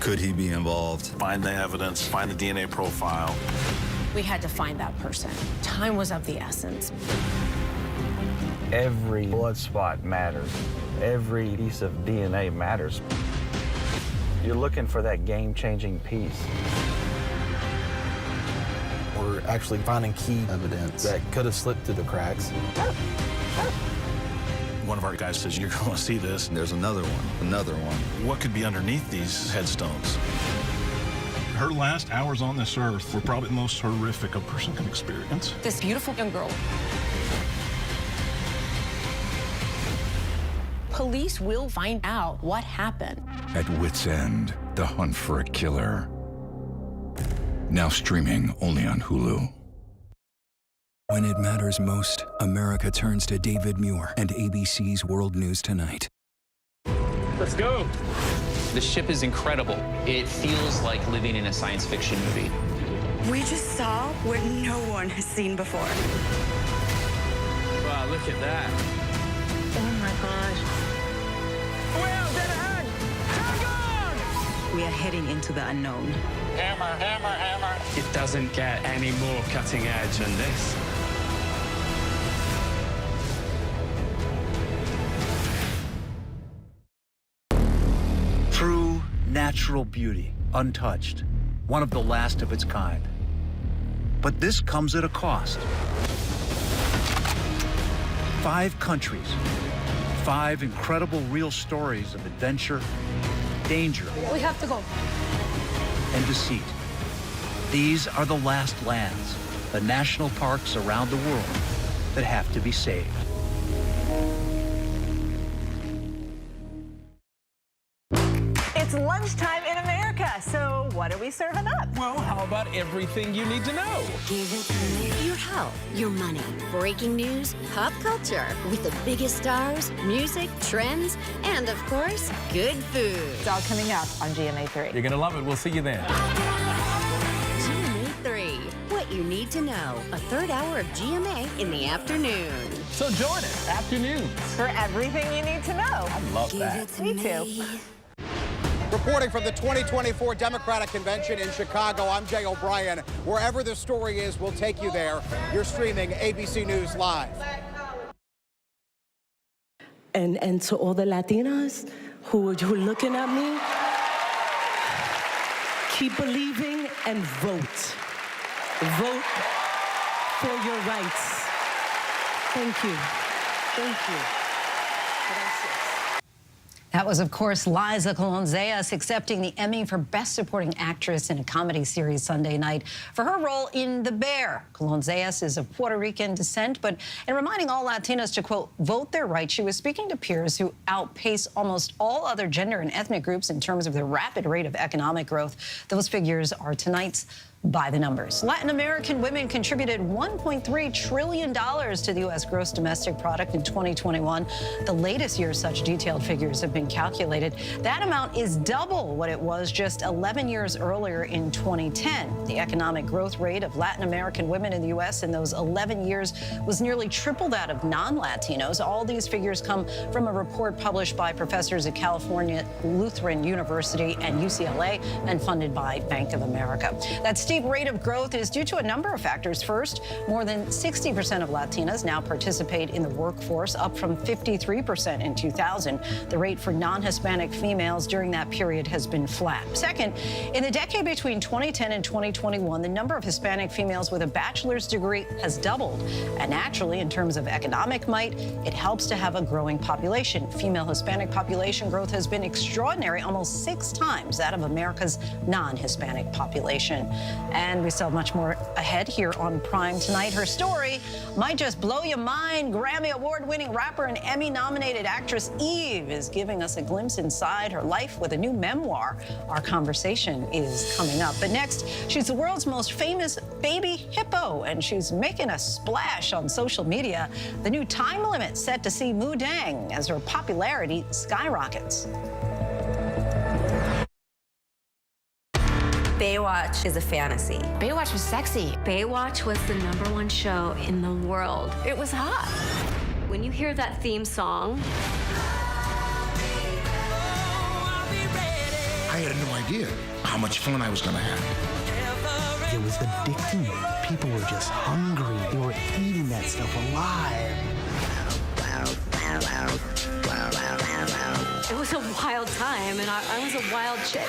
Could he be involved? Find the evidence, find the DNA profile. We had to find that person. Time was of the essence. Every blood spot matters. Every piece of DNA matters. You're looking for that game-changing piece. We're actually finding key evidence that could have slipped through the cracks. One of our guys says, you're going to see this. There's another one. What could be underneath these headstones? Her last hours on this earth were probably the most horrific a person can experience. This beautiful young girl. Police will find out what happened. At wit's end, the hunt for a killer. Now streaming only on Hulu. When it matters most, America turns to David Muir and ABC's World News Tonight. Let's go. The ship is incredible. It feels like living in a science fiction movie. We just saw what no one has seen before. Wow, look at that. Oh my gosh. Well, dead ahead! Hang on! We are heading into the unknown. Hammer, hammer, hammer. It doesn't get any more cutting edge than this. True natural beauty, untouched, one of the last of its kind. But this comes at a cost. 5 countries, 5 incredible real stories of adventure, danger, We have to go. and deceit. These are the last lands, the national parks around the world that have to be saved. It's lunchtime in America, so what are we serving up? Well, how about everything you need to know? Give it to me. Your health, your money, breaking news, pop culture, with the biggest stars, music, trends, and of course, good food. It's all coming up on GMA3. You're going to love it. We'll see you then. GMA3, what you need to know. A third hour of GMA in the afternoon. So join us, afternoons. For everything you need to know. I love that. Me too. Reporting from the 2024 Democratic Convention in Chicago, I'm Jay O'Brien. Wherever the story is, we'll take you there. You're streaming ABC News Live. And to all the Latinas who are looking at me, keep believing and vote. Vote for your rights. Thank you. Thank you. That was, of course, Liza Colón-Zayas accepting the Emmy for Best Supporting Actress in a Comedy Series Sunday night for her role in The Bear. Colón-Zayas is of Puerto Rican descent, but in reminding all Latinas to, quote, vote their right, she was speaking to peers who outpace almost all other gender and ethnic groups in terms of the rapid rate of economic growth. Those figures are tonight's by the numbers. Latin American women contributed $1.3 trillion to the U.S. gross domestic product in 2021. The latest year such detailed figures have been calculated. That amount is double what it was just 11 years earlier in 2010. The economic growth rate of Latin American women in the U.S. in those 11 years was nearly triple that of non-Latinos. All these figures come from a report published by professors at California Lutheran University and UCLA and funded by Bank of America. That steep rate of growth is due to a number of factors. First, more than 60% of Latinas now participate in the workforce, up from 53% in 2000. The rate for non-Hispanic females during that period has been flat. Second, in the decade between 2010 and 2021, the number of Hispanic females with a bachelor's degree has doubled. And naturally, in terms of economic might, it helps to have a growing population. Female Hispanic population growth has been extraordinary, almost 6 times that of America's non-Hispanic population. And we still have much more ahead here on Prime tonight. Her story might just blow your mind. Grammy Award-winning rapper and Emmy-nominated actress Eve is giving us a glimpse inside her life with a new memoir. Our conversation is coming up. But next, she's the world's most famous baby hippo, and she's making a splash on social media. The new Time Limit set to see Mu Dang as her popularity skyrockets. Baywatch is a fantasy. Baywatch was sexy. Baywatch was the #1 show in the world. It was hot. When you hear that theme song, I had no idea how much fun I was going to have. It was addicting. People were just hungry. They were eating that stuff alive. It was a wild time, and I was a wild chick.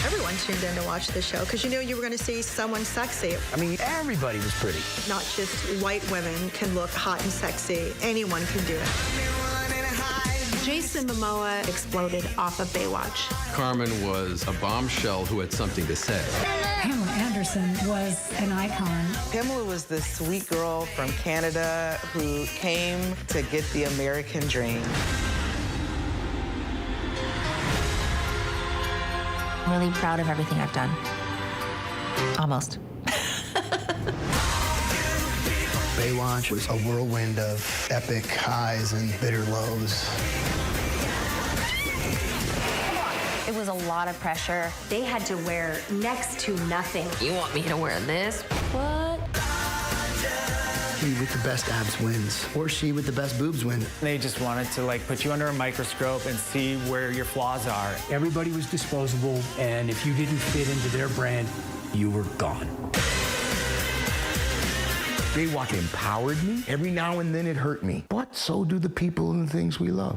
Everyone tuned in to watch the show because you knew you were going to see someone sexy. I mean, everybody was pretty. Not just white women can look hot and sexy. Anyone can do it. Jason Momoa exploded off of Baywatch. Carmen was a bombshell who had something to say. Pamela Anderson was an icon. Pamela was the sweet girl from Canada who came to get the American dream. I'm really proud of everything I've done. Almost. Baywatch was a whirlwind of epic highs and bitter lows. It was a lot of pressure. They had to wear next to nothing. You want me to wear this? What? He with the best abs wins, or she with the best boobs win. They just wanted to put you under a microscope and see where your flaws are. Everybody was disposable, and if you didn't fit into their brand, you were gone. Baywatch empowered me. Every now and then it hurt me. But so do the people and the things we love.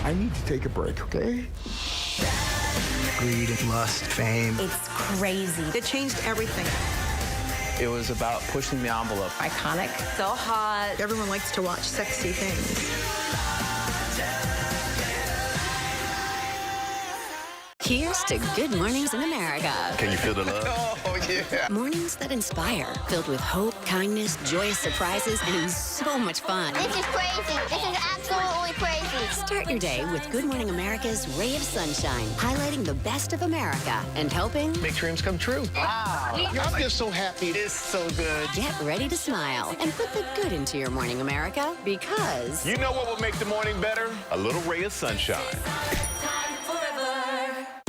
I need to take a break, okay? Greed and lust, fame. It's crazy. It changed everything. It was about pushing the envelope. Iconic. So hot. Everyone likes to watch sexy things. Here's to Good Mornings in America. Can you feel the love? Oh, yeah. Mornings that inspire, filled with hope, kindness, joyous surprises, and so much fun. This is crazy. This is absolutely crazy. Start your day with Good Morning America's Ray of Sunshine, highlighting the best of America and helping make dreams come true. Wow. I'm just so happy. It's so good. Get ready to smile and put the good into your morning, America, because you know what will make the morning better? A little ray of sunshine.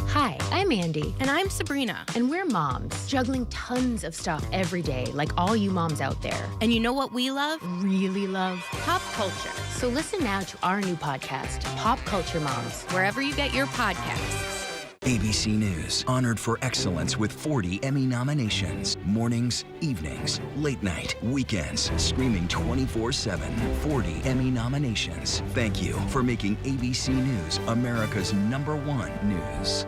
Hi, I'm Andy. And I'm Sabrina. And we're moms, juggling tons of stuff every day, like all you moms out there. And you know what we love? Really love? Pop culture. So listen now to our new podcast, Pop Culture Moms, wherever you get your podcasts. ABC News, honored for excellence with 40 Emmy nominations. Mornings, evenings, late night, weekends, streaming 24/7. 40 Emmy nominations. Thank you for making ABC News America's #1 news.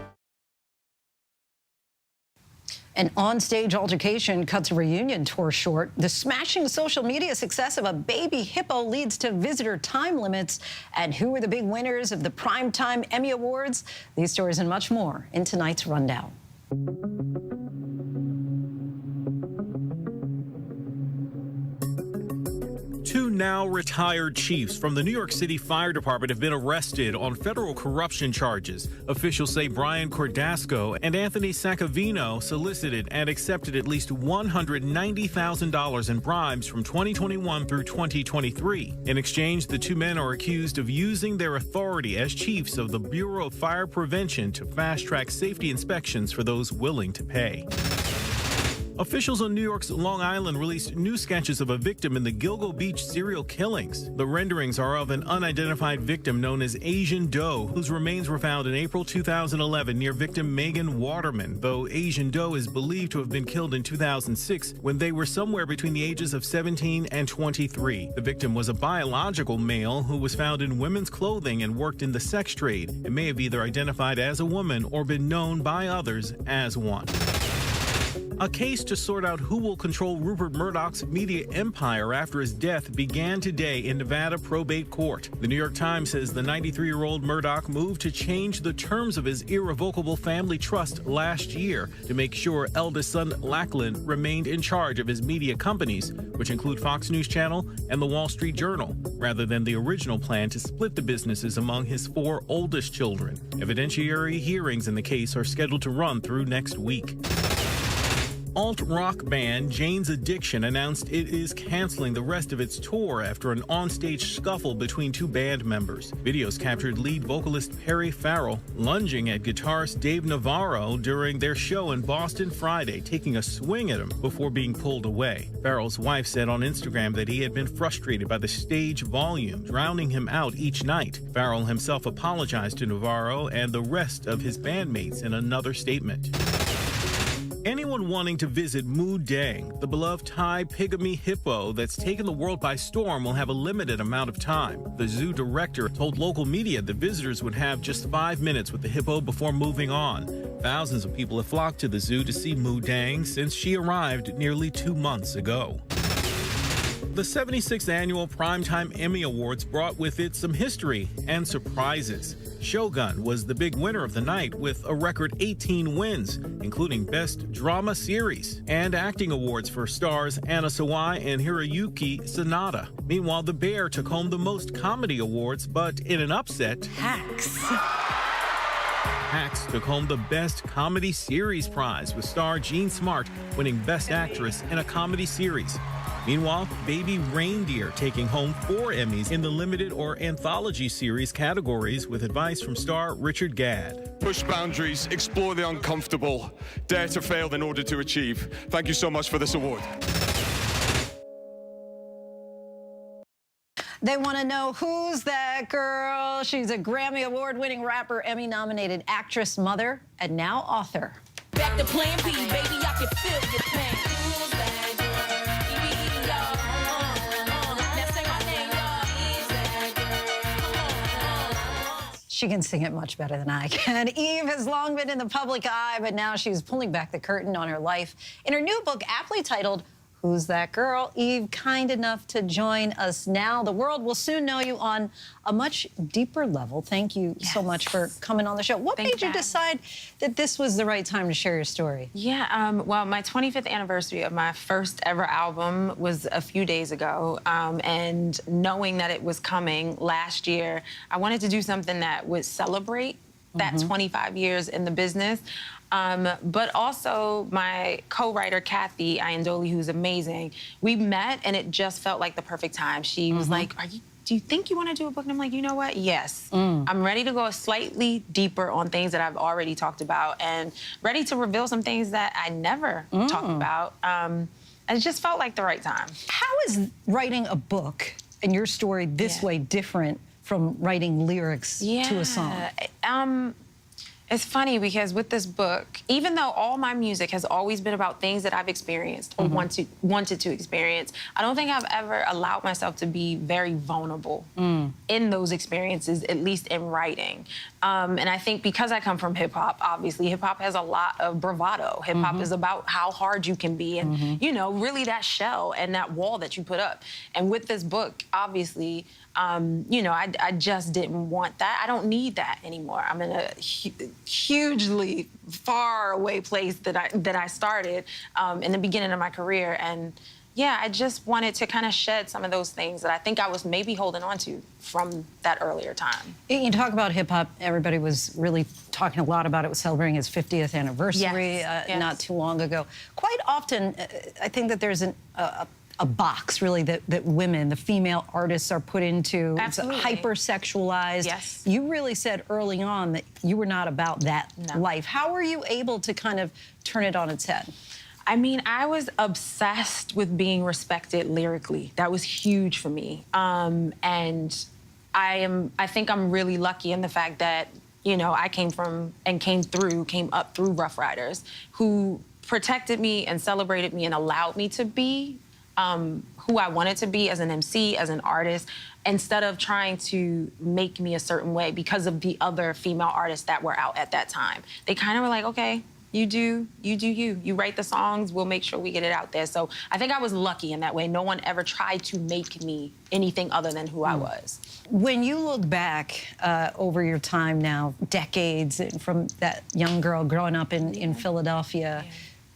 An on-stage altercation cuts a reunion tour short. The smashing social media success of a baby hippo leads to visitor time limits. And who are the big winners of the Primetime Emmy Awards? These stories and much more in tonight's Rundown. Two now retired chiefs from the New York City Fire Department have been arrested on federal corruption charges. Officials say Brian Cordasco and Anthony Saccavino solicited and accepted at least $190,000 in bribes from 2021 through 2023. In exchange, the two men are accused of using their authority as chiefs of the Bureau of Fire Prevention to fast-track safety inspections for those willing to pay. Officials on New York's Long Island released new sketches of a victim in the Gilgo Beach serial killings. The renderings are of an unidentified victim known as Asian Doe, whose remains were found in April 2011 near victim Megan Waterman, though Asian Doe is believed to have been killed in 2006 when they were somewhere between the ages of 17 and 23. The victim was a biological male who was found in women's clothing and worked in the sex trade and may have either identified as a woman or been known by others as one. A case to sort out who will control Rupert Murdoch's media empire after his death began today in Nevada probate court. The New York Times says the 93-year-old Murdoch moved to change the terms of his irrevocable family trust last year to make sure eldest son Lachlan remained in charge of his media companies, which include Fox News Channel and the Wall Street Journal, rather than the original plan to split the businesses among his 4 oldest children. Evidentiary hearings in the case are scheduled to run through next week. Alt-rock band Jane's Addiction announced it is canceling the rest of its tour after an onstage scuffle between 2 band members. Videos captured lead vocalist Perry Farrell lunging at guitarist Dave Navarro during their show in Boston Friday, taking a swing at him before being pulled away. Farrell's wife said on Instagram that he had been frustrated by the stage volume, drowning him out each night. Farrell himself apologized to Navarro and the rest of his bandmates in another statement. Anyone wanting to visit Moo Dang, the beloved Thai pygmy hippo that's taken the world by storm, will have a limited amount of time. The zoo director told local media that visitors would have just 5 minutes with the hippo before moving on. Thousands of people have flocked to the zoo to see Moo Dang since she arrived nearly 2 months ago. The 76th annual Primetime Emmy Awards brought with it some history and surprises. Shogun was the big winner of the night with a record 18 wins, including Best Drama Series and acting awards for stars Anna Sawai and Hiroyuki Sanada. Meanwhile, The Bear took home the most comedy awards, but in an upset, Hacks took home the Best Comedy Series prize, with star Jean Smart winning Best Actress in a Comedy Series. Meanwhile, Baby Reindeer taking home 4 Emmys in the limited or anthology series categories, with advice from star Richard Gadd. Push boundaries, explore the uncomfortable, dare to fail in order to achieve. Thank you so much for this award. They want to know, who's that girl? She's a Grammy Award-winning rapper, Emmy-nominated actress, mother, and now author. Back to Plan B, baby, I can feel your pain. Who's that girl? She can sing it much better than I can. Eve has long been in the public eye, but now she's pulling back the curtain on her life. In her new book, aptly titled, Who's That Girl? Eve, kind enough to join us now. The world will soon know you on a much deeper level. Thank you so much for coming on the show. What made you decide that this was the right time to share your story? Yeah, well, my 25th anniversary of my first ever album was a few days ago, and knowing that it was coming last year, I wanted to do something that would celebrate that 25 years in the business. But also my co-writer, Kathy Iandoli, who's amazing, we met and it just felt like the perfect time. She was like, do you think you want to do a book? And I'm like, you know what? Yes. I'm ready to go slightly deeper on things that I've already talked about, and ready to reveal some things that I never talked about. It just felt like the right time. How is writing a book and your story this way different from writing lyrics to a song? It's funny because with this book, even though all my music has always been about things that I've experienced or wanted to experience, I don't think I've ever allowed myself to be very vulnerable in those experiences, at least in writing. And I think because I come from hip-hop, obviously, hip-hop has a lot of bravado. Hip-hop is about how hard you can be and, you know, really that shell and that wall that you put up. And with this book, obviously, you know, I just didn't want that. I don't need that anymore. I'm in a hugely far away place that I started in the beginning of my career. And yeah, I just wanted to kind of shed some of those things that I think I was maybe holding on to from that earlier time. You talk about hip-hop, everybody was really talking a lot about it, was celebrating its 50th anniversary not too long ago. Quite often, I think that there's a box, really, that women, the female artists, are put into. Absolutely. It's hyper-sexualized. Yes. You really said early on that you were not about that life. How were you able to kind of turn it on its head? I mean, I was obsessed with being respected lyrically. That was huge for me. And I think I'm really lucky in the fact that, you know, I came up through Rough Riders, who protected me and celebrated me and allowed me to be who I wanted to be as an MC, as an artist, instead of trying to make me a certain way because of the other female artists that were out at that time. They kind of were like, okay, you do you. You write the songs, we'll make sure we get it out there. So I think I was lucky in that way. No one ever tried to make me anything other than who I was. When you look back over your time now, decades from that young girl growing up in Philadelphia,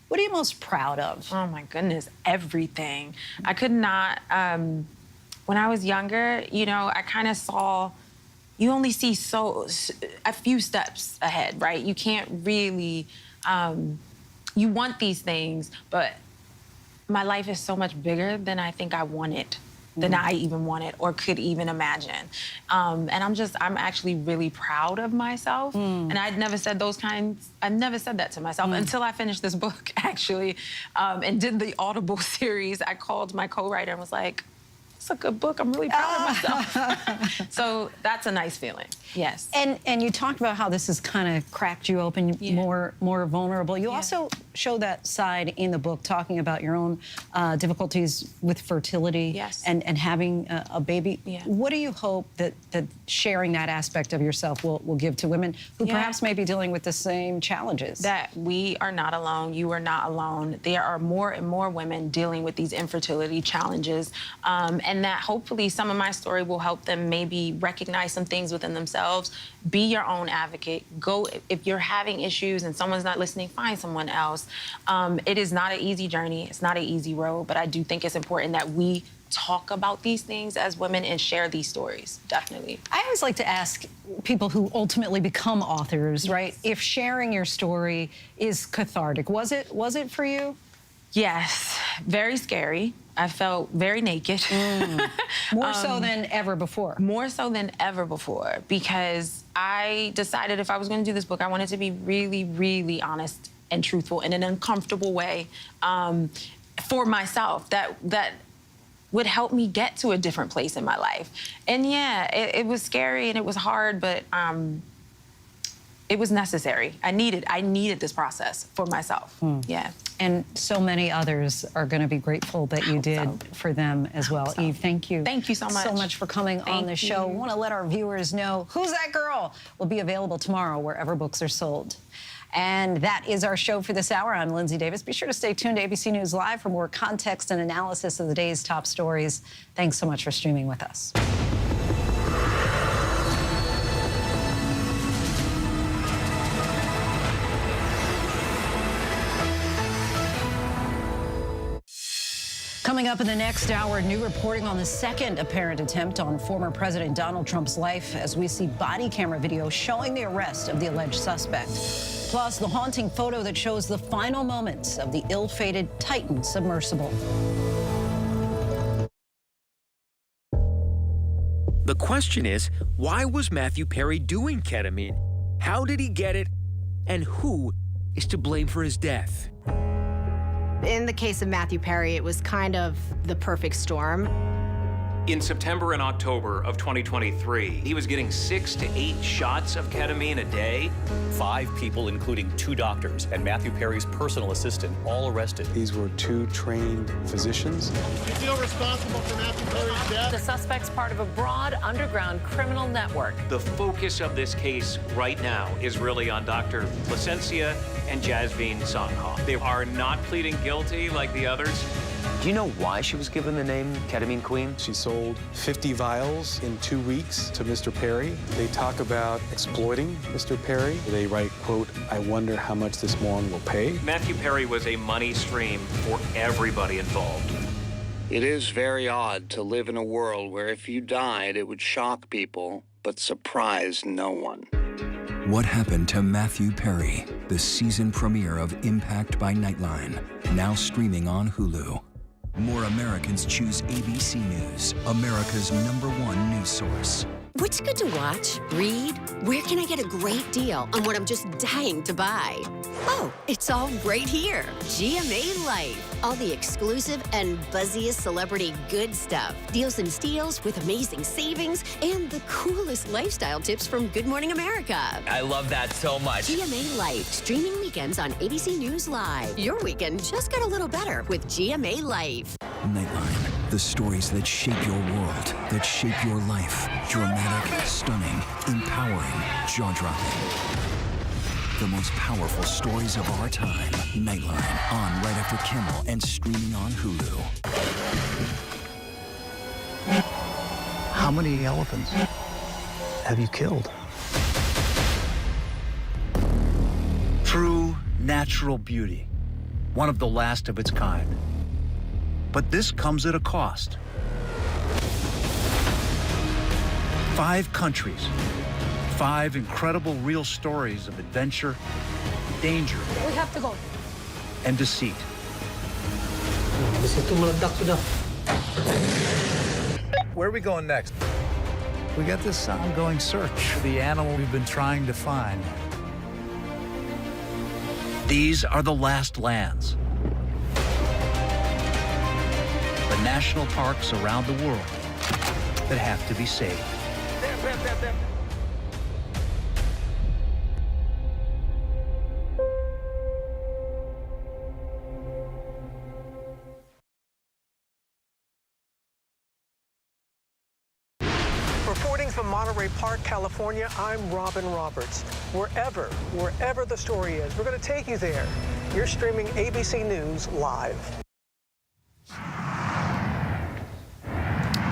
what are you most proud of? Oh my goodness, everything. I could not, when I was younger, you know, I kind of saw, you only see a few steps ahead, right? You can't really, you want these things, but my life is so much bigger than I think I wanted, than I even wanted or could even imagine. And I'm actually really proud of myself. And I'd never said I've never said that to myself until I finished this book, actually, and did the Audible series. I called my co-writer and was like, it's a good book. I'm really proud of myself. So that's a nice feeling. Yes. And you talked about how this has kind of cracked you open, more vulnerable. You also show that side in the book, talking about your own difficulties with fertility and having a baby. What do you hope that sharing that aspect of yourself will give to women who perhaps may be dealing with the same challenges? That we are not alone. You are not alone. There are more and more women dealing with these infertility challenges, and that hopefully some of my story will help them maybe recognize some things within themselves. Be your own advocate. Go, if you're having issues and someone's not listening, find someone else. It is not an easy journey. It's not an easy road, but I do think it's important that we talk about these things as women and share these stories, definitely. I always like to ask people who ultimately become authors, right, if sharing your story is cathartic. Was it for you? Yes, very scary. I felt very naked. More so than ever before. More so than ever before, because I decided if I was going to do this book, I wanted to be really, really honest and truthful in an uncomfortable way for myself that would help me get to a different place in my life. And yeah, it was scary and it was hard, but it was necessary. I needed this process for myself. Yeah. And so many others are going to be grateful that you did for them as well. Eve, thank you. Thank you so much. So much for coming on the show. We want to let our viewers know Who's That Girl will be available tomorrow wherever books are sold. And that is our show for this hour. I'm Linsey Davis. Be sure to stay tuned to ABC News Live for more context and analysis of the day's top stories. Thanks so much for streaming with us. Coming up in the next hour, new reporting on the second apparent attempt on former President Donald Trump's life as we see body camera video showing the arrest of the alleged suspect. Plus, the haunting photo that shows the final moments of the ill-fated Titan submersible. The question is, why was Matthew Perry doing ketamine? How did he get it? And who is to blame for his death? In the case of Matthew Perry, it was kind of the perfect storm. In September and October of 2023, he was getting 6 to 8 shots of ketamine a day. 5 people, including 2 doctors and Matthew Perry's personal assistant, all arrested. These were 2 trained physicians. You feel responsible for Matthew Perry's death? The suspect's part of a broad underground criminal network. The focus of this case right now is really on Dr. Placencia and Jasveen Sangha. They are not pleading guilty like the others. Do you know why she was given the name Ketamine Queen? She sold 50 vials in 2 weeks to Mr. Perry. They talk about exploiting Mr. Perry. They write, quote, "I wonder how much this moron will pay." Matthew Perry was a money stream for everybody involved. It is very odd to live in a world where if you died, it would shock people, but surprise no one. What Happened to Matthew Perry, the season premiere of Impact by Nightline, now streaming on Hulu. More Americans choose ABC News, America's #1 news source. What's good to watch, read? Where can I get a great deal on what I'm just dying to buy? Oh, it's all right here. GMA Life. All the exclusive and buzziest celebrity good stuff. Deals and steals with amazing savings and the coolest lifestyle tips from Good Morning America. I love that so much. GMA Life. Streaming weekends on ABC News Live. Your weekend just got a little better with GMA Life. Nightline, the stories that shape your world, that shape your life. Dramatic, stunning, empowering, jaw-dropping. The most powerful stories of our time. Nightline, on right after Kimmel and streaming on Hulu. How many elephants have you killed? True natural beauty, one of the last of its kind. But this comes at a cost. 5 countries, 5 incredible real stories of adventure, danger, We have to go. and deceit. Where are we going next? We got this ongoing search for the animal we've been trying to find. These are the last lands. The national parks around the world that have to be saved. Reporting from Monterey Park, California, I'm Robin Roberts. Wherever the story is, we're going to take you there. You're streaming ABC News Live.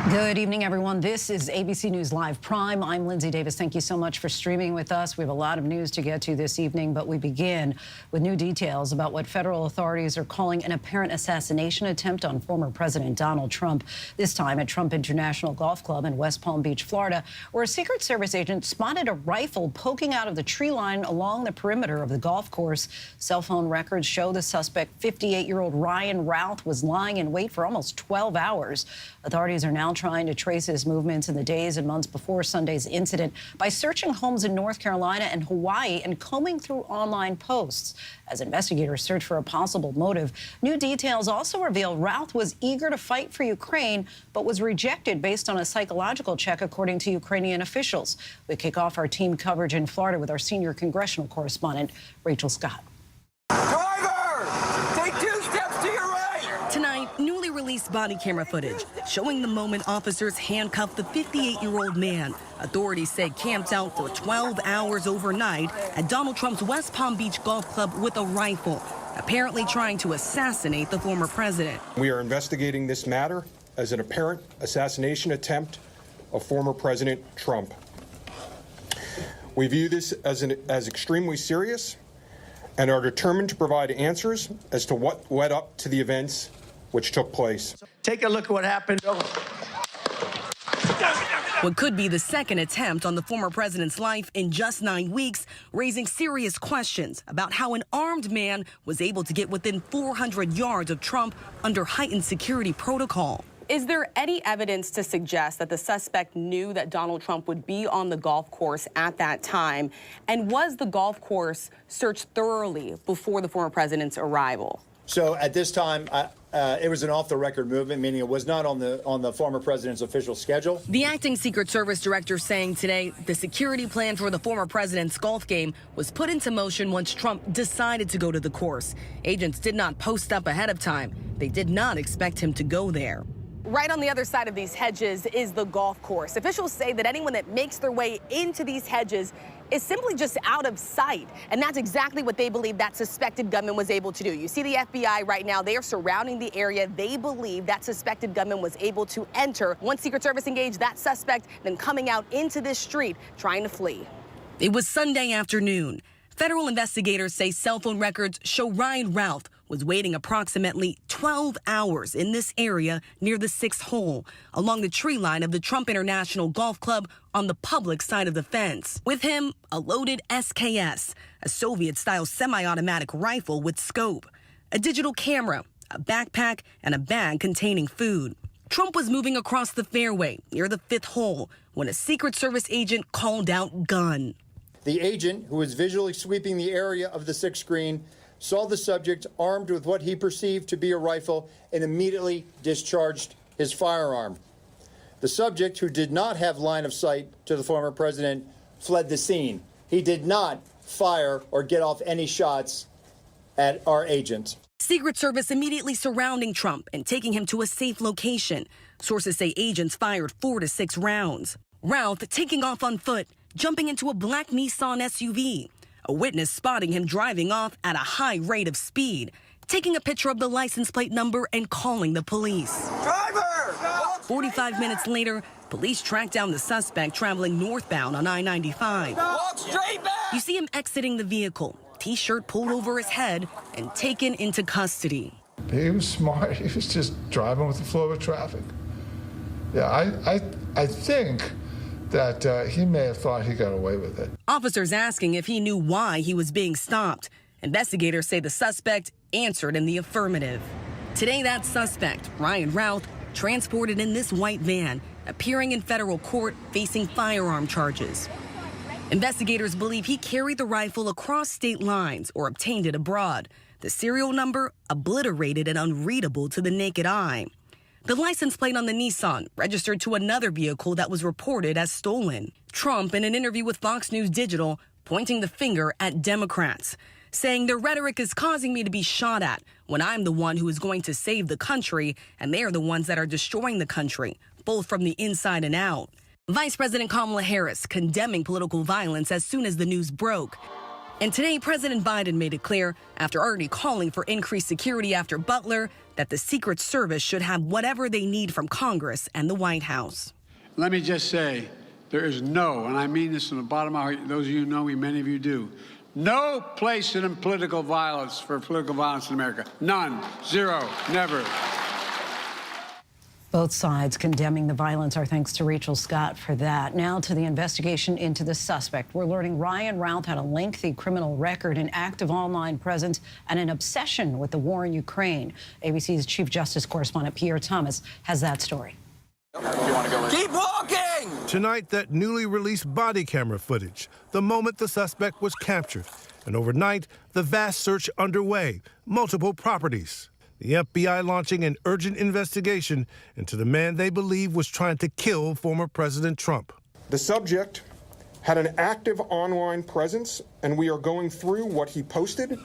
Good evening, everyone. This is ABC News Live Prime. I'm Linsey Davis. Thank you so much for streaming with us. We have a lot of news to get to this evening, but we begin with new details about what federal authorities are calling an apparent assassination attempt on former President Donald Trump, this time at Trump International Golf Club in West Palm Beach, Florida, where a Secret Service agent spotted a rifle poking out of the tree line along the perimeter of the golf course. Cell phone records show the suspect, 58-year-old Ryan Routh, was lying in wait for almost 12 hours. Authorities are now trying to trace his movements in the days and months before Sunday's incident by searching homes in North Carolina and Hawaii and combing through online posts. As investigators search for a possible motive, new details also reveal Routh was eager to fight for Ukraine, but was rejected based on a psychological check, according to Ukrainian officials. We kick off our team coverage in Florida with our senior congressional correspondent, Rachel Scott. Tonight, newly released body camera footage showing the moment officers handcuffed the 58-year-old man authorities say camped out for 12 hours overnight at Donald Trump's West Palm Beach Golf Club with a rifle, apparently trying to assassinate the former president. We are investigating this matter as an apparent assassination attempt of former President Trump. We view this as extremely serious and are determined to provide answers as to what led up to the events which took place. Take a look at what happened. What could be the second attempt on the former president's life in just 9 weeks, raising serious questions about how an armed man was able to get within 400 yards of Trump under heightened security protocol. Is there any evidence to suggest that the suspect knew that Donald Trump would be on the golf course at that time? And was the golf course searched thoroughly before the former president's arrival? So at this time, it was an off-the-record movement, meaning it was not on the former president's official schedule. The acting Secret Service director saying today the security plan for the former president's golf game was put into motion once Trump decided to go to the course. Agents did not post up ahead of time. They did not expect him to go there. Right on the other side of these hedges is the golf course. Officials say that anyone that makes their way into these hedges is simply just out of sight. And that's exactly what they believe that suspected gunman was able to do. You see the FBI right now, they are surrounding the area. They believe that suspected gunman was able to enter. Once Secret Service engaged that suspect, then coming out into this street trying to flee. It was Sunday afternoon. Federal investigators say cell phone records show Ryan Routh was waiting approximately 12 hours in this area near the 6th hole along the tree line of the Trump International Golf Club on the public side of the fence. With him, a loaded SKS, a Soviet-style semi-automatic rifle with scope, a digital camera, a backpack, and a bag containing food. Trump was moving across the fairway near the 5th hole when a Secret Service agent called out gun. The agent, who was visually sweeping the area of the 6th green, saw the subject armed with what he perceived to be a rifle and immediately discharged his firearm. The subject, who did not have line of sight to the former president, fled the scene. He did not fire or get off any shots at our agent. Secret Service immediately surrounding Trump and taking him to a safe location. Sources say agents fired 4 to 6 rounds. Routh taking off on foot, jumping into a black Nissan SUV. A witness spotting him driving off at a high rate of speed, taking a picture of the license plate number and calling the police. Driver! 45 minutes later, police tracked down the suspect traveling northbound on I-95. Walk straight back! You see him exiting the vehicle, T-shirt pulled over his head and taken into custody. He was smart. He was just driving with the flow of traffic. Yeah, I think that he may have thought he got away with it. Officers asking if he knew why he was being stopped. Investigators say the suspect answered in the affirmative. Today, that suspect, Ryan Routh, transported in this white van, appearing in federal court facing firearm charges. Investigators believe he carried the rifle across state lines or obtained it abroad. The serial number obliterated and unreadable to the naked eye. The license plate on the Nissan registered to another vehicle that was reported as stolen. Trump, in an interview with Fox News Digital, pointing the finger at Democrats, saying their rhetoric is causing me to be shot at when I'm the one who is going to save the country and they are the ones that are destroying the country, both from the inside and out. Vice President Kamala Harris condemning political violence as soon as the news broke. And today, President Biden made it clear, after already calling for increased security after Butler, that the Secret Service should have whatever they need from Congress and the White House. Let me just say, there is no, and I mean this from the bottom of my heart, those of you who know me, many of you do, no place in political violence for political violence in America. None. Zero. Never. Both sides condemning the violence. Our thanks to Rachel Scott for that. Now to the investigation into the suspect. We're learning Ryan Routh had a lengthy criminal record, an active online presence, and an obsession with the war in Ukraine. ABC's Chief Justice correspondent Pierre Thomas has that story. Keep walking! Tonight, that newly released body camera footage, the moment the suspect was captured. And overnight, the vast search underway, multiple properties. The FBI launching an urgent investigation into the man they believe was trying to kill former President Trump. The subject had an active online presence, and we are going through what he posted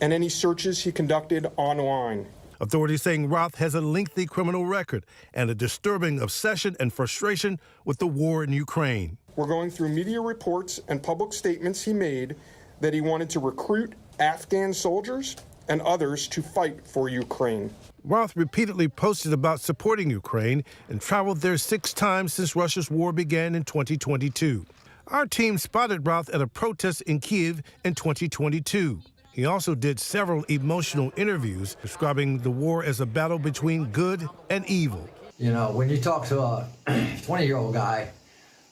and any searches he conducted online. Authorities saying Routh has a lengthy criminal record and a disturbing obsession and frustration with the war in Ukraine. We're going through media reports and public statements he made that he wanted to recruit Afghan soldiers and others to fight for Ukraine. Routh repeatedly posted about supporting Ukraine and traveled there 6 times since Russia's war began in 2022. Our team spotted Routh at a protest in Kyiv in 2022. He also did several emotional interviews describing the war as a battle between good and evil. You know, when you talk to a 20-year-old guy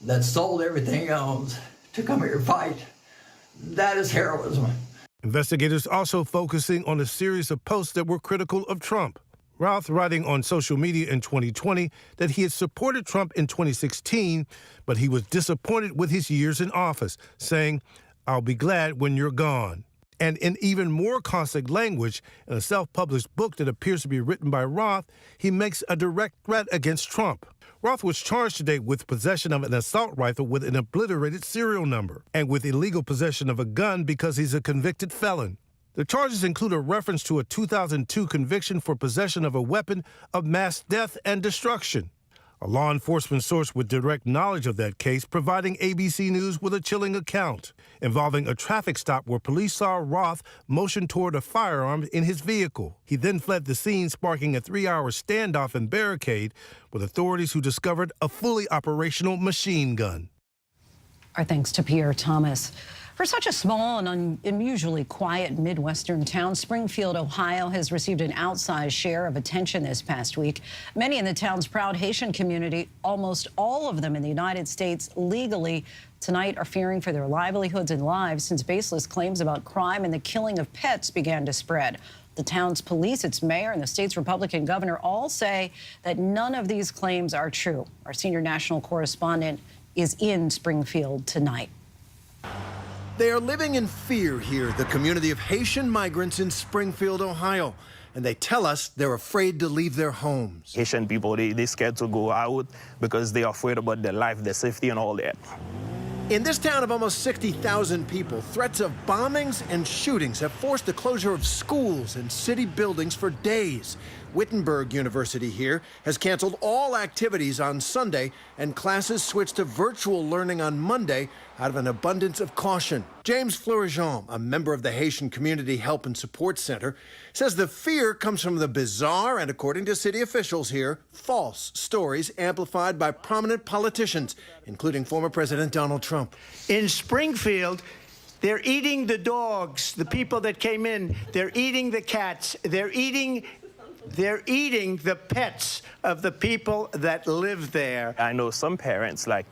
that sold everything he owns to come here and fight, that is heroism. Investigators also focusing on a series of posts that were critical of Trump. Routh writing on social media in 2020 that he had supported Trump in 2016, but he was disappointed with his years in office, saying, "I'll be glad when you're gone." And in even more caustic language, in a self-published book that appears to be written by Routh, he makes a direct threat against Trump. Routh was charged today with possession of an assault rifle with an obliterated serial number and with illegal possession of a gun because he's a convicted felon. The charges include a reference to a 2002 conviction for possession of a weapon of mass death and destruction. A law enforcement source with direct knowledge of that case providing ABC News with a chilling account involving a traffic stop where police saw Routh motion toward a firearm in his vehicle. He then fled the scene, sparking a 3-hour standoff and barricade with authorities who discovered a fully operational machine gun. Our thanks to Pierre Thomas. For such a small and unusually quiet Midwestern town, Springfield, Ohio, has received an outsized share of attention this past week. Many in the town's proud Haitian community, almost all of them in the United States legally, tonight are fearing for their livelihoods and lives since baseless claims about crime and the killing of pets began to spread. The town's police, its mayor, and the state's Republican governor all say that none of these claims are true. Our senior national correspondent is in Springfield tonight. They are living in fear here, the community of Haitian migrants in Springfield, Ohio. And they tell us they're afraid to leave their homes. Haitian people, they're scared to go out because they're afraid about their life, their safety, and all that. In this town of almost 60,000 people, threats of bombings and shootings have forced the closure of schools and city buildings for days. Wittenberg University here has canceled all activities on Sunday, and classes switched to virtual learning on Monday out of an abundance of caution. James Fleurejean, a member of the Haitian Community Help and Support Center, says the fear comes from the bizarre and, according to city officials here, false stories amplified by prominent politicians, including former President Donald Trump. In Springfield, they're eating the dogs, the people that came in. They're eating the cats. They're eating the pets of the people that live there. I know some parents, like,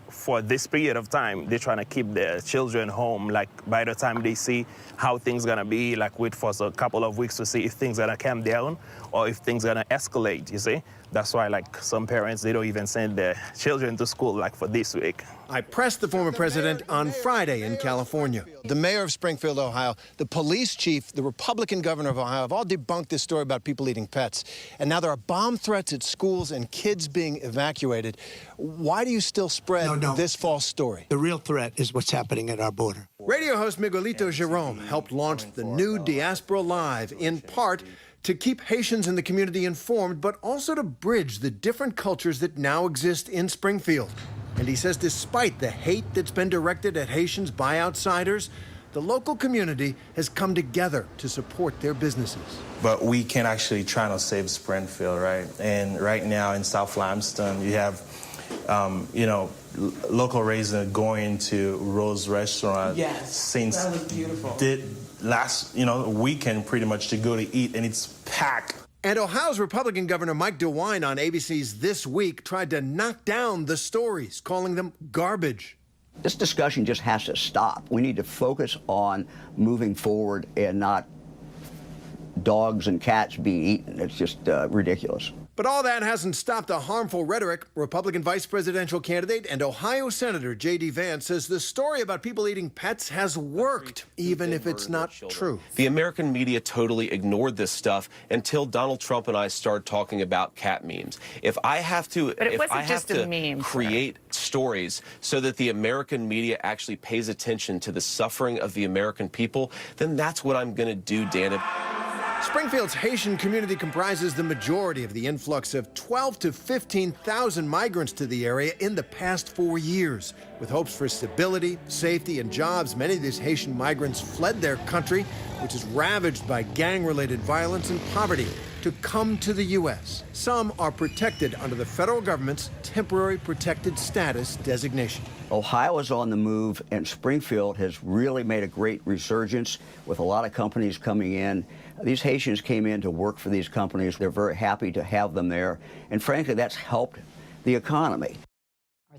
for this period of time, they're trying to keep their children home. Like, by the time they see how things gonna be, like, wait for a couple of weeks to see if things gonna calm down or if things gonna escalate, you see? That's why, like, some parents, they don't even send their children to school, like, for this week. I pressed the former president on Friday in California. The mayor of Springfield, Ohio, the police chief, the Republican governor of Ohio have all debunked this story about people eating pets. And now there are bomb threats at schools and kids being evacuated. Why do you still spread this false story? The real threat is what's happening at our border. Radio host Miguelito Jerome helped launch the new Diaspora Live, in part to keep Haitians in the community informed, but also to bridge the different cultures that now exist in Springfield. And he says despite the hate that's been directed at Haitians by outsiders, the local community has come together to support their businesses. But we can actually try to save Springfield, right? And right now in South Limestone, you have, local residents going to Rose Restaurant. Yes, since that was beautiful. Last weekend pretty much to go to eat, and it's packed. And Ohio's Republican Governor Mike DeWine on ABC's This Week tried to knock down the stories, calling them garbage. This discussion just has to stop. We need to focus on moving forward and not dogs and cats being eaten. It's just ridiculous. But all that hasn't stopped the harmful rhetoric. Republican vice presidential candidate and Ohio Senator J.D. Vance says the story about people eating pets has worked, even if it's not true. The American media totally ignored this stuff until Donald Trump and I started talking about cat memes. If I have to, create stories so that the American media actually pays attention to the suffering of the American people, then that's what I'm going to do, Dan. Springfield's Haitian community comprises the majority of the influx of 12 to 15,000 migrants to the area in the past 4 years. With hopes for stability, safety, and jobs, many of these Haitian migrants fled their country, which is ravaged by gang-related violence and poverty, to come to the U.S. Some are protected under the federal government's temporary protected status designation. Ohio is on the move, and Springfield has really made a great resurgence with a lot of companies coming in. These Haitians came in to work for these companies. They're very happy to have them there. And frankly, that's helped the economy.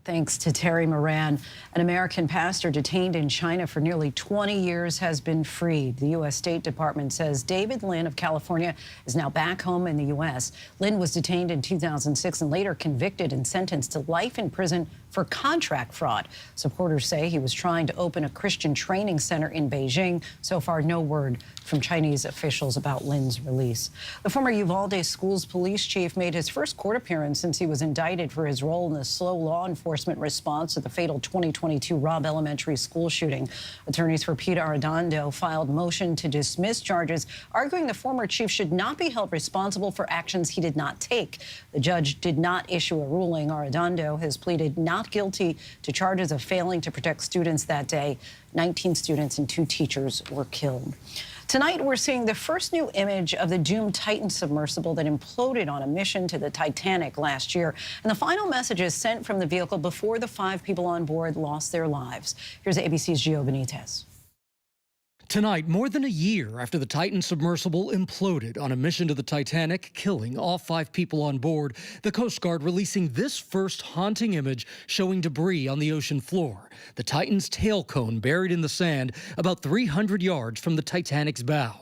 Thanks to Terry Moran. An American pastor detained in China for nearly 20 years has been freed. The U.S. State Department says David Lin of California is now back home in the U.S. Lin was detained in 2006 and later convicted and sentenced to life in prison for contract fraud. Supporters say he was trying to open a Christian training center in Beijing. So far, no word from Chinese officials about Lin's release. The former Uvalde Schools police chief made his first court appearance since he was indicted for his role in the slow law enforcement response to the fatal 2022 Robb Elementary School shooting. Attorneys for Pete Arredondo filed motion to dismiss charges, arguing the former chief should not be held responsible for actions he did not take. The judge did not issue a ruling. Arredondo has pleaded not guilty to charges of failing to protect students that day. 19 students and 2 teachers were killed. Tonight, we're seeing the first new image of the doomed Titan submersible that imploded on a mission to the Titanic last year. And the final messages sent from the vehicle before the 5 people on board lost their lives. Here's ABC's Gio Benitez. Tonight, more than a year after the Titan submersible imploded on a mission to the Titanic, killing all 5 people on board, the Coast Guard releasing this first haunting image showing debris on the ocean floor. The Titan's tail cone buried in the sand about 300 yards from the Titanic's bow.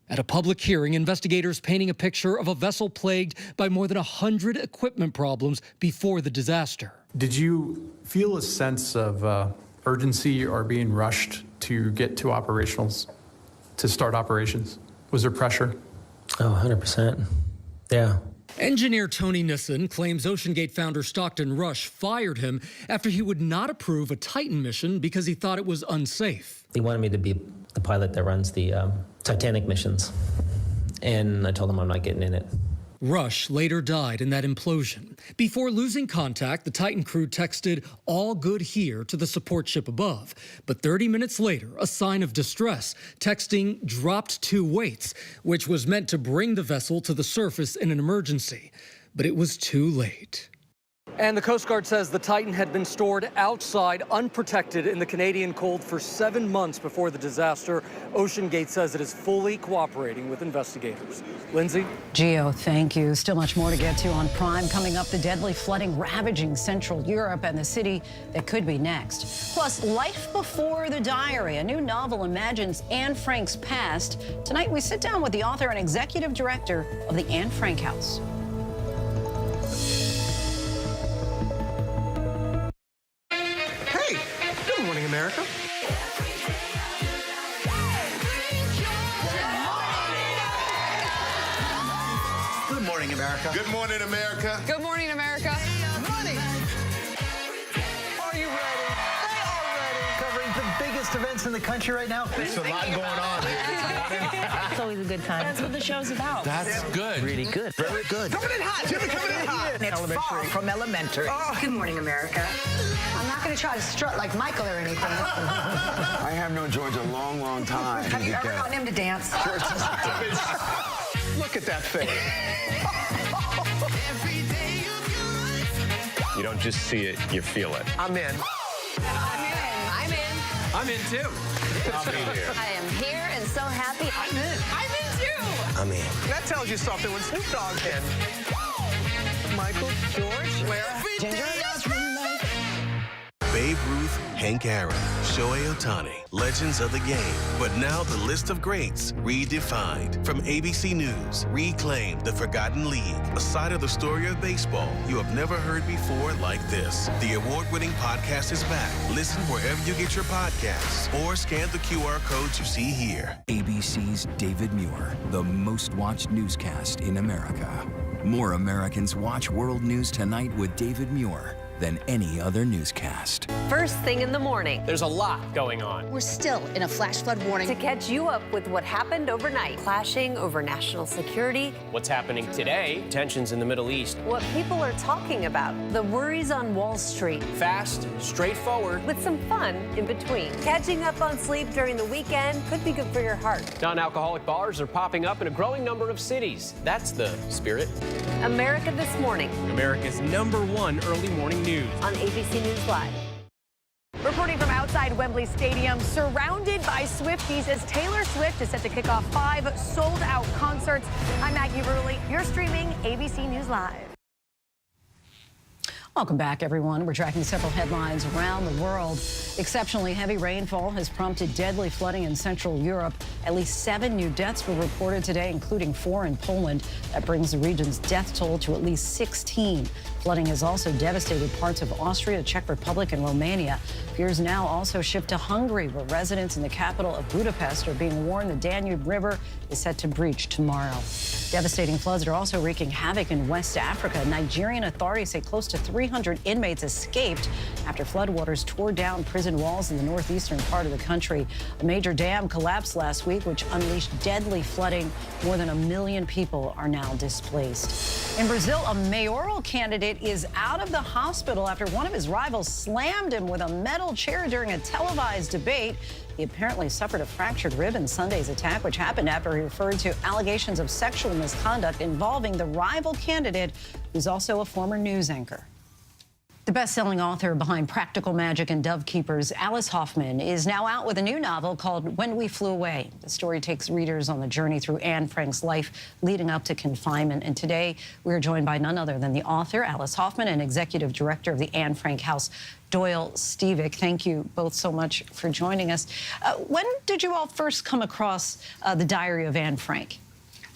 At a public hearing, investigators painting a picture of a vessel plagued by more than 100 equipment problems before the disaster. Did you feel a sense of urgency or being rushed to get to operationals, to start operations? Was there pressure? Oh, 100%. Yeah. Engineer Tony Nissen claims OceanGate founder Stockton Rush fired him after he would not approve a Titan mission because he thought it was unsafe. He wanted me to be the pilot that runs the Titanic missions, and I told him I'm not getting in it. Rush later died in that implosion. Before losing contact, the Titan crew texted, "All good here," to the support ship above. But 30 minutes later, a sign of distress, texting dropped 2 weights, which was meant to bring the vessel to the surface in an emergency. But it was too late. And the Coast Guard says the Titan had been stored outside, unprotected in the Canadian cold for 7 months before the disaster. OceanGate says it is fully cooperating with investigators. Lindsay? Gio, thank you. Still much more to get to on Prime. Coming up, the deadly flooding ravaging Central Europe and the city that could be next. Plus, Life Before the Diary, a new novel imagines Anne Frank's past. Tonight, we sit down with the author and executive director of the Anne Frank House. America. Good morning, America. Good morning, America. Money. Are you ready? They are ready. Covering the biggest events in the country right now. There's a lot going on here. It's always a good time. That's what the show's about. That's good. Really good. Very good. Coming in hot. Jimmy coming in hot. It's far from elementary. Good morning, America. I'm not going to try to strut like Michael or anything. I have known George a long, long time. Have you ever gotten him to dance? Look at that face. You don't just see it, you feel it. I'm in. I'm in. I'm in too. I'll be here. I am here and so happy. I'm in. I'm in too. I'm in. That tells you something when Snoop Dogg's in. Michael, George, Lara, Ginger. Babe Ruth, Hank Aaron, Shohei Ohtani, legends of the game. But now the list of greats redefined. From ABC News, Reclaim the Forgotten League, a side of the story of baseball you have never heard before like this. The award-winning podcast is back. Listen wherever you get your podcasts or scan the QR codes you see here. ABC's David Muir, the most watched newscast in America. More Americans watch World News Tonight with David Muir than any other newscast. First thing in the morning. There's a lot going on. We're still in a flash flood warning. To catch you up with what happened overnight. Clashing over national security. What's happening today? Tensions in the Middle East. What people are talking about. The worries on Wall Street. Fast, straightforward. With some fun in between. Catching up on sleep during the weekend could be good for your heart. Non-alcoholic bars are popping up in a growing number of cities. That's the spirit. America This Morning. America's #1 early morning news. On ABC News Live. Reporting from outside Wembley Stadium, surrounded by Swifties as Taylor Swift is set to kick off 5 sold-out concerts. I'm Maggie Rulli. You're streaming ABC News Live. Welcome back, everyone. We're tracking several headlines around the world. Exceptionally heavy rainfall has prompted deadly flooding in Central Europe. At least 7 new deaths were reported today, including 4 in Poland. That brings the region's death toll to at least 16. Flooding has also devastated parts of Austria, Czech Republic, and Romania. Fears now also shift to Hungary, where residents in the capital of Budapest are being warned the Danube River is set to breach tomorrow. Devastating floods are also wreaking havoc in West Africa. Nigerian authorities say close to 300 inmates escaped after floodwaters tore down prison walls in the northeastern part of the country. A major dam collapsed last week, which unleashed deadly flooding. More than 1 million people are now displaced. In Brazil, a mayoral candidate is out of the hospital after one of his rivals slammed him with a metal chair during a televised debate. He apparently suffered a fractured rib in Sunday's attack, which happened after he referred to allegations of sexual misconduct involving the rival candidate, who's also a former news anchor. The best-selling author behind Practical Magic and Dove Keepers, Alice Hoffman, is now out with a new novel called When We Flew Away. The story takes readers on the journey through Anne Frank's life leading up to confinement. And today, we are joined by none other than the author, Alice Hoffman, and executive director of the Anne Frank House, Doyle Stevick. Thank you both so much for joining us. When did you all first come across the Diary of Anne Frank?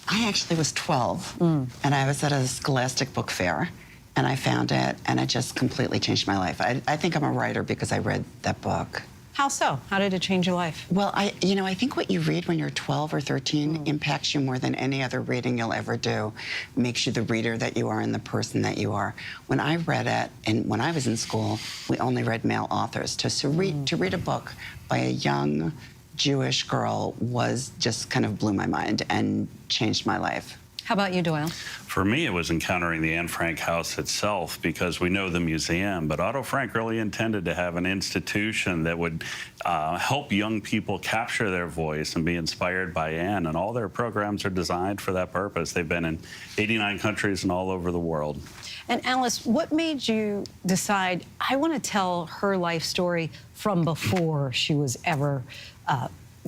I actually was 12, and I was at a Scholastic book fair. And I found it, and it just completely changed my life. I think I'm a writer because I read that book. How so? How did it change your life? Well, I think what you read when you're 12 or 13 impacts you more than any other reading you'll ever do. Makes you the reader that you are and the person that you are. When I read it, and when I was in school, we only read male authors. To read a book by a young Jewish girl was just kind of blew my mind and changed my life. How about you, Doyle? For me, it was encountering the Anne Frank House itself, because we know the museum, but Otto Frank really intended to have an institution that would help young people capture their voice and be inspired by Anne, and all their programs are designed for that purpose. They've been in 89 countries and all over the world. And Alice, what made you decide, I want to tell her life story from before she was ever,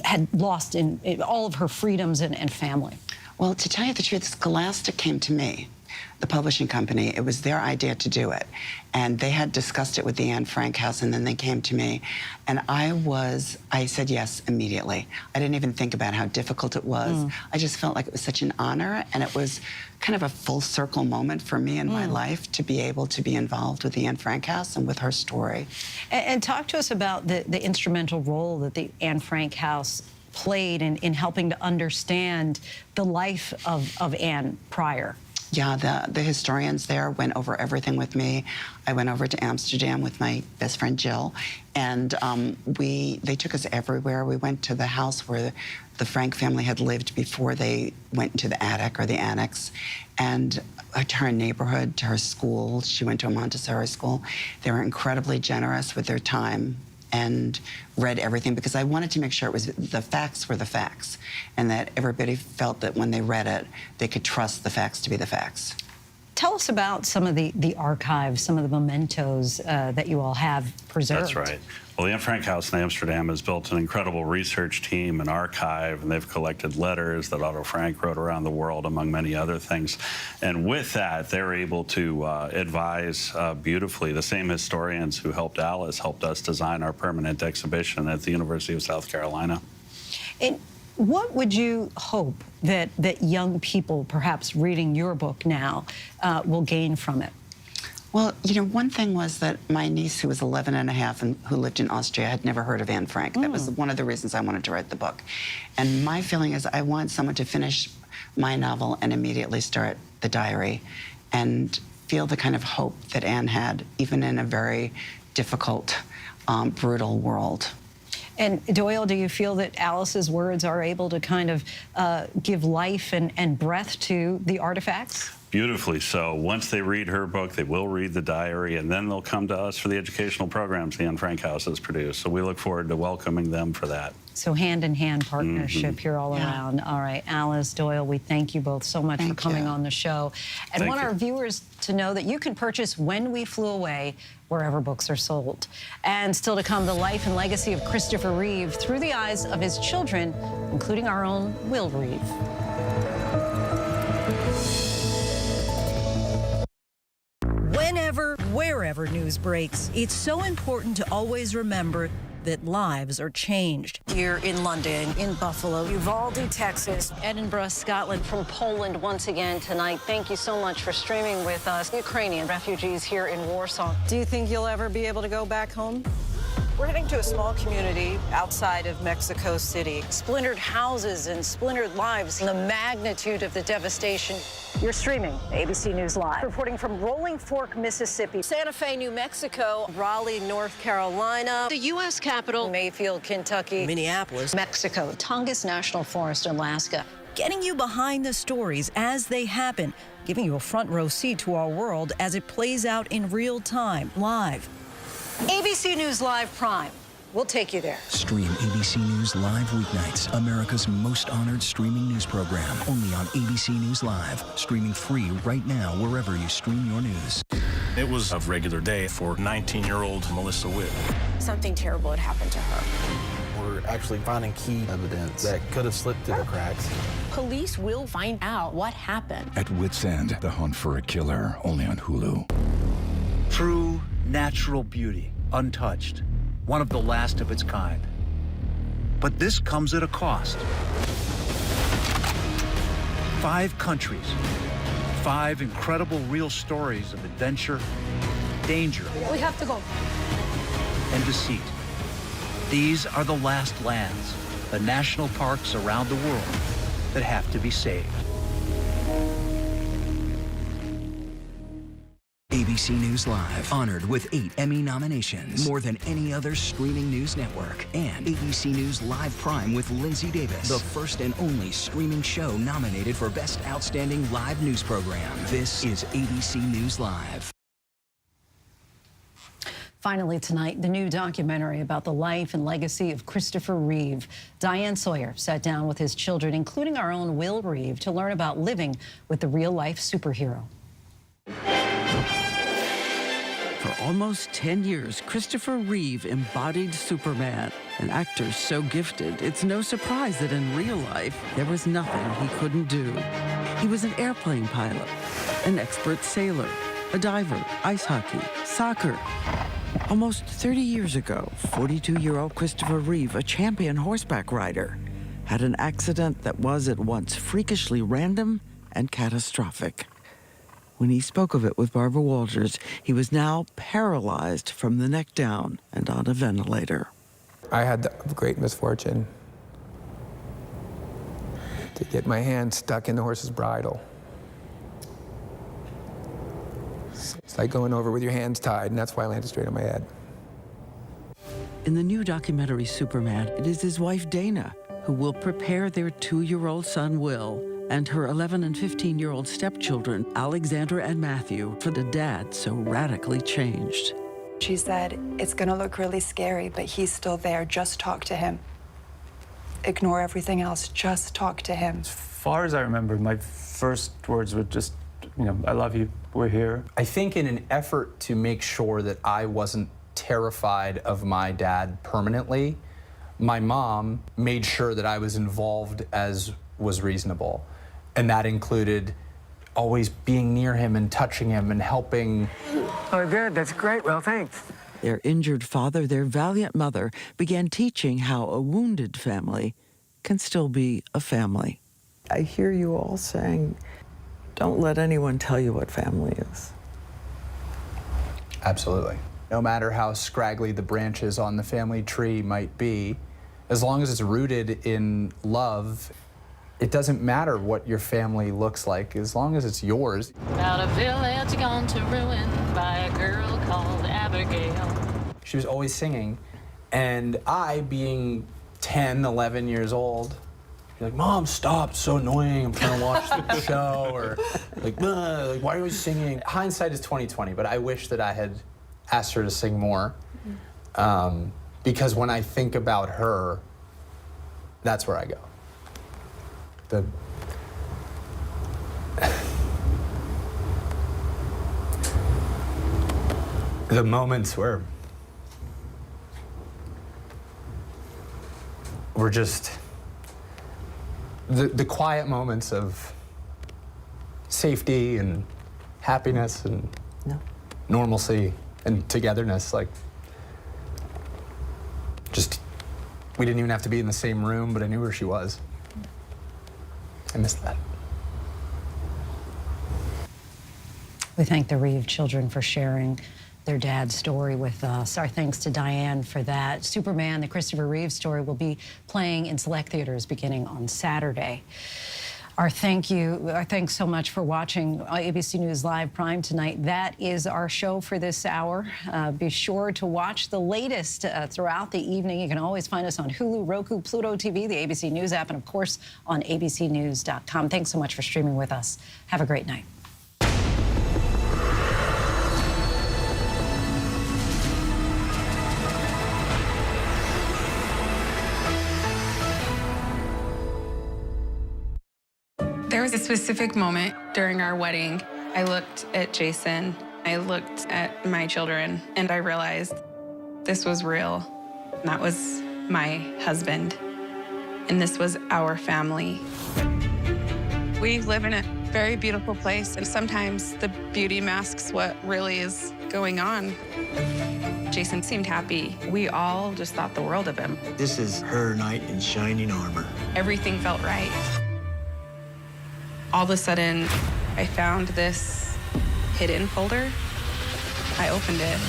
had lost in all of her freedoms and family? Well, to tell you the truth, Scholastic came to me, the publishing company. It was their idea to do it. And they had discussed it with the Anne Frank House, and then they came to me. And I said yes immediately. I didn't even think about how difficult it was. I just felt like it was such an honor, and it was kind of a full circle moment for me in my life to be able to be involved with the Anne Frank House and with her story. And talk to us about the instrumental role that the Anne Frank House played in helping to understand the life of Anne prior. Yeah, the historians there went over everything with me. I went over to Amsterdam with my best friend Jill, and they took us everywhere. We went to the house where the Frank family had lived before they went into the attic or the annex, and to her neighborhood, to her school. She went to a Montessori school. They were incredibly generous with their time and read everything, because I wanted to make sure the facts were the facts, and that everybody felt that when they read it, they could trust the facts to be the facts. Tell us about some of the archives, some of the mementos that you all have preserved. That's right. Well, the Anne Frank House in Amsterdam has built an incredible research team and archive, and they've collected letters that Otto Frank wrote around the world, among many other things. And with that, they're able to advise beautifully. The same historians who helped Alice helped us design our permanent exhibition at the University of South Carolina. And what would you hope that young people, perhaps reading your book now, will gain from it? Well, you know, one thing was that my niece, who was 11 and a half and who lived in Austria, had never heard of Anne Frank. That was one of the reasons I wanted to write the book. And my feeling is I want someone to finish my novel and immediately start the diary and feel the kind of hope that Anne had, even in a very difficult, brutal world. And Doyle, do you feel that Alice's words are able to kind of give life and breath to the artifacts? Beautifully so. Once they read her book, they will read the diary, and then they'll come to us for the educational programs the Anne Frank House has produced. So we look forward to welcoming them for that. So hand-in-hand partnership here all around. All right, Alice, Doyle, we thank you both so much for coming on the show. And want our viewers to know that you can purchase When We Flew Away wherever books are sold. And still to come, the life and legacy of Christopher Reeve through the eyes of his children, including our own Will Reeve. Whenever, wherever news breaks, it's so important to always remember that lives are changed. Here in London, in Buffalo, Uvalde, Texas, Edinburgh, Scotland, from Poland once again tonight. Thank you so much for streaming with us. Ukrainian refugees here in Warsaw. Do you think you'll ever be able to go back home? We're heading to a small community outside of Mexico City. Splintered houses and splintered lives. The magnitude of the devastation. You're streaming ABC News Live. Reporting from Rolling Fork, Mississippi, Santa Fe, New Mexico, Raleigh, North Carolina, the U.S. Capitol, Mayfield, Kentucky, Minneapolis, Mexico, Tongass National Forest, Alaska. Getting you behind the stories as they happen, giving you a front row seat to our world as it plays out in real time, live. ABC News Live Prime. We'll take you there. Stream ABC News Live weeknights, America's most honored streaming news program, only on ABC News Live. Streaming free right now wherever you stream your news. It was a regular day for 19-year-old Melissa Witt. Something terrible had happened to her. We're actually finding key evidence that could have slipped through the cracks. Police will find out what happened. At Wit's End, the hunt for a killer, only on Hulu. True natural beauty, untouched, one of the last of its kind. But this comes at a cost. 5 countries, 5 incredible real stories of adventure, danger, We have to go. and deceit. These are the last lands, the national parks around the world that have to be saved. ABC News Live, honored with 8 Emmy nominations, more than any other streaming news network. And ABC News Live Prime with Linsey Davis, the first and only streaming show nominated for Best Outstanding Live News Program. This is ABC News Live. Finally tonight, the new documentary about the life and legacy of Christopher Reeve. Diane Sawyer sat down with his children, including our own Will Reeve, to learn about living with the real-life superhero. For almost 10 years, Christopher Reeve embodied Superman. An actor so gifted, it's no surprise that in real life, there was nothing he couldn't do. He was an airplane pilot, an expert sailor, a diver, ice hockey, soccer. Almost 30 years ago, 42-year-old Christopher Reeve, a champion horseback rider, had an accident that was at once freakishly random and catastrophic. When he spoke of it with Barbara Walters, he was now paralyzed from the neck down and on a ventilator. I had the great misfortune to get my hand stuck in the horse's bridle. It's like going over with your hands tied, and that's why I landed straight on my head. In the new documentary Superman, it is his wife Dana who will prepare their 2-year-old son Will and her 11 and 15-year-old stepchildren Alexandra and Matthew for the dad so radically changed. She said, it's gonna look really scary, but he's still there. Just talk to him. Ignore everything else. Just talk to him. As far as I remember, my first words were just, I love you, we're here. I think in an effort to make sure that I wasn't terrified of my dad permanently, my mom made sure that I was involved as was reasonable. And that included always being near him and touching him and helping. Oh, good. That's great. Well, thanks. Their injured father, their valiant mother, began teaching how a wounded family can still be a family. I hear you all saying, don't let anyone tell you what family is. Absolutely. No matter how scraggly the branches on the family tree might be, as long as it's rooted in love, it doesn't matter what your family looks like, as long as it's yours. About a village gone to ruin by a girl called Abigail. She was always singing, and I, being 10, 11 years old, be like, Mom, stop, it's so annoying, I'm trying to watch the show, or like, why are you always singing? Hindsight is 20/20, but I wish that I had asked her to sing more, because when I think about her, that's where I go. The moments where we're just the quiet moments of safety and happiness and normalcy and togetherness, like just we didn't even have to be in the same room, but I knew where she was. I missed that. We thank the Reeve children for sharing their dad's story with us. Our thanks to Diane for that. Superman, the Christopher Reeve story, will be playing in select theaters beginning on Saturday. Our thanks so much for watching ABC News Live Prime tonight. That is our show for this hour. Be sure to watch the latest throughout the evening. You can always find us on Hulu, Roku, Pluto TV, the ABC News app, and of course on abcnews.com. Thanks so much for streaming with us. Have a great night. There was a specific moment during our wedding. I looked at Jason, I looked at my children, and I realized this was real. That was my husband, and this was our family. We live in a very beautiful place, and sometimes the beauty masks what really is going on. Jason seemed happy. We all just thought the world of him. This is her knight in shining armor. Everything felt right. All of a sudden, I found this hidden folder. I opened it.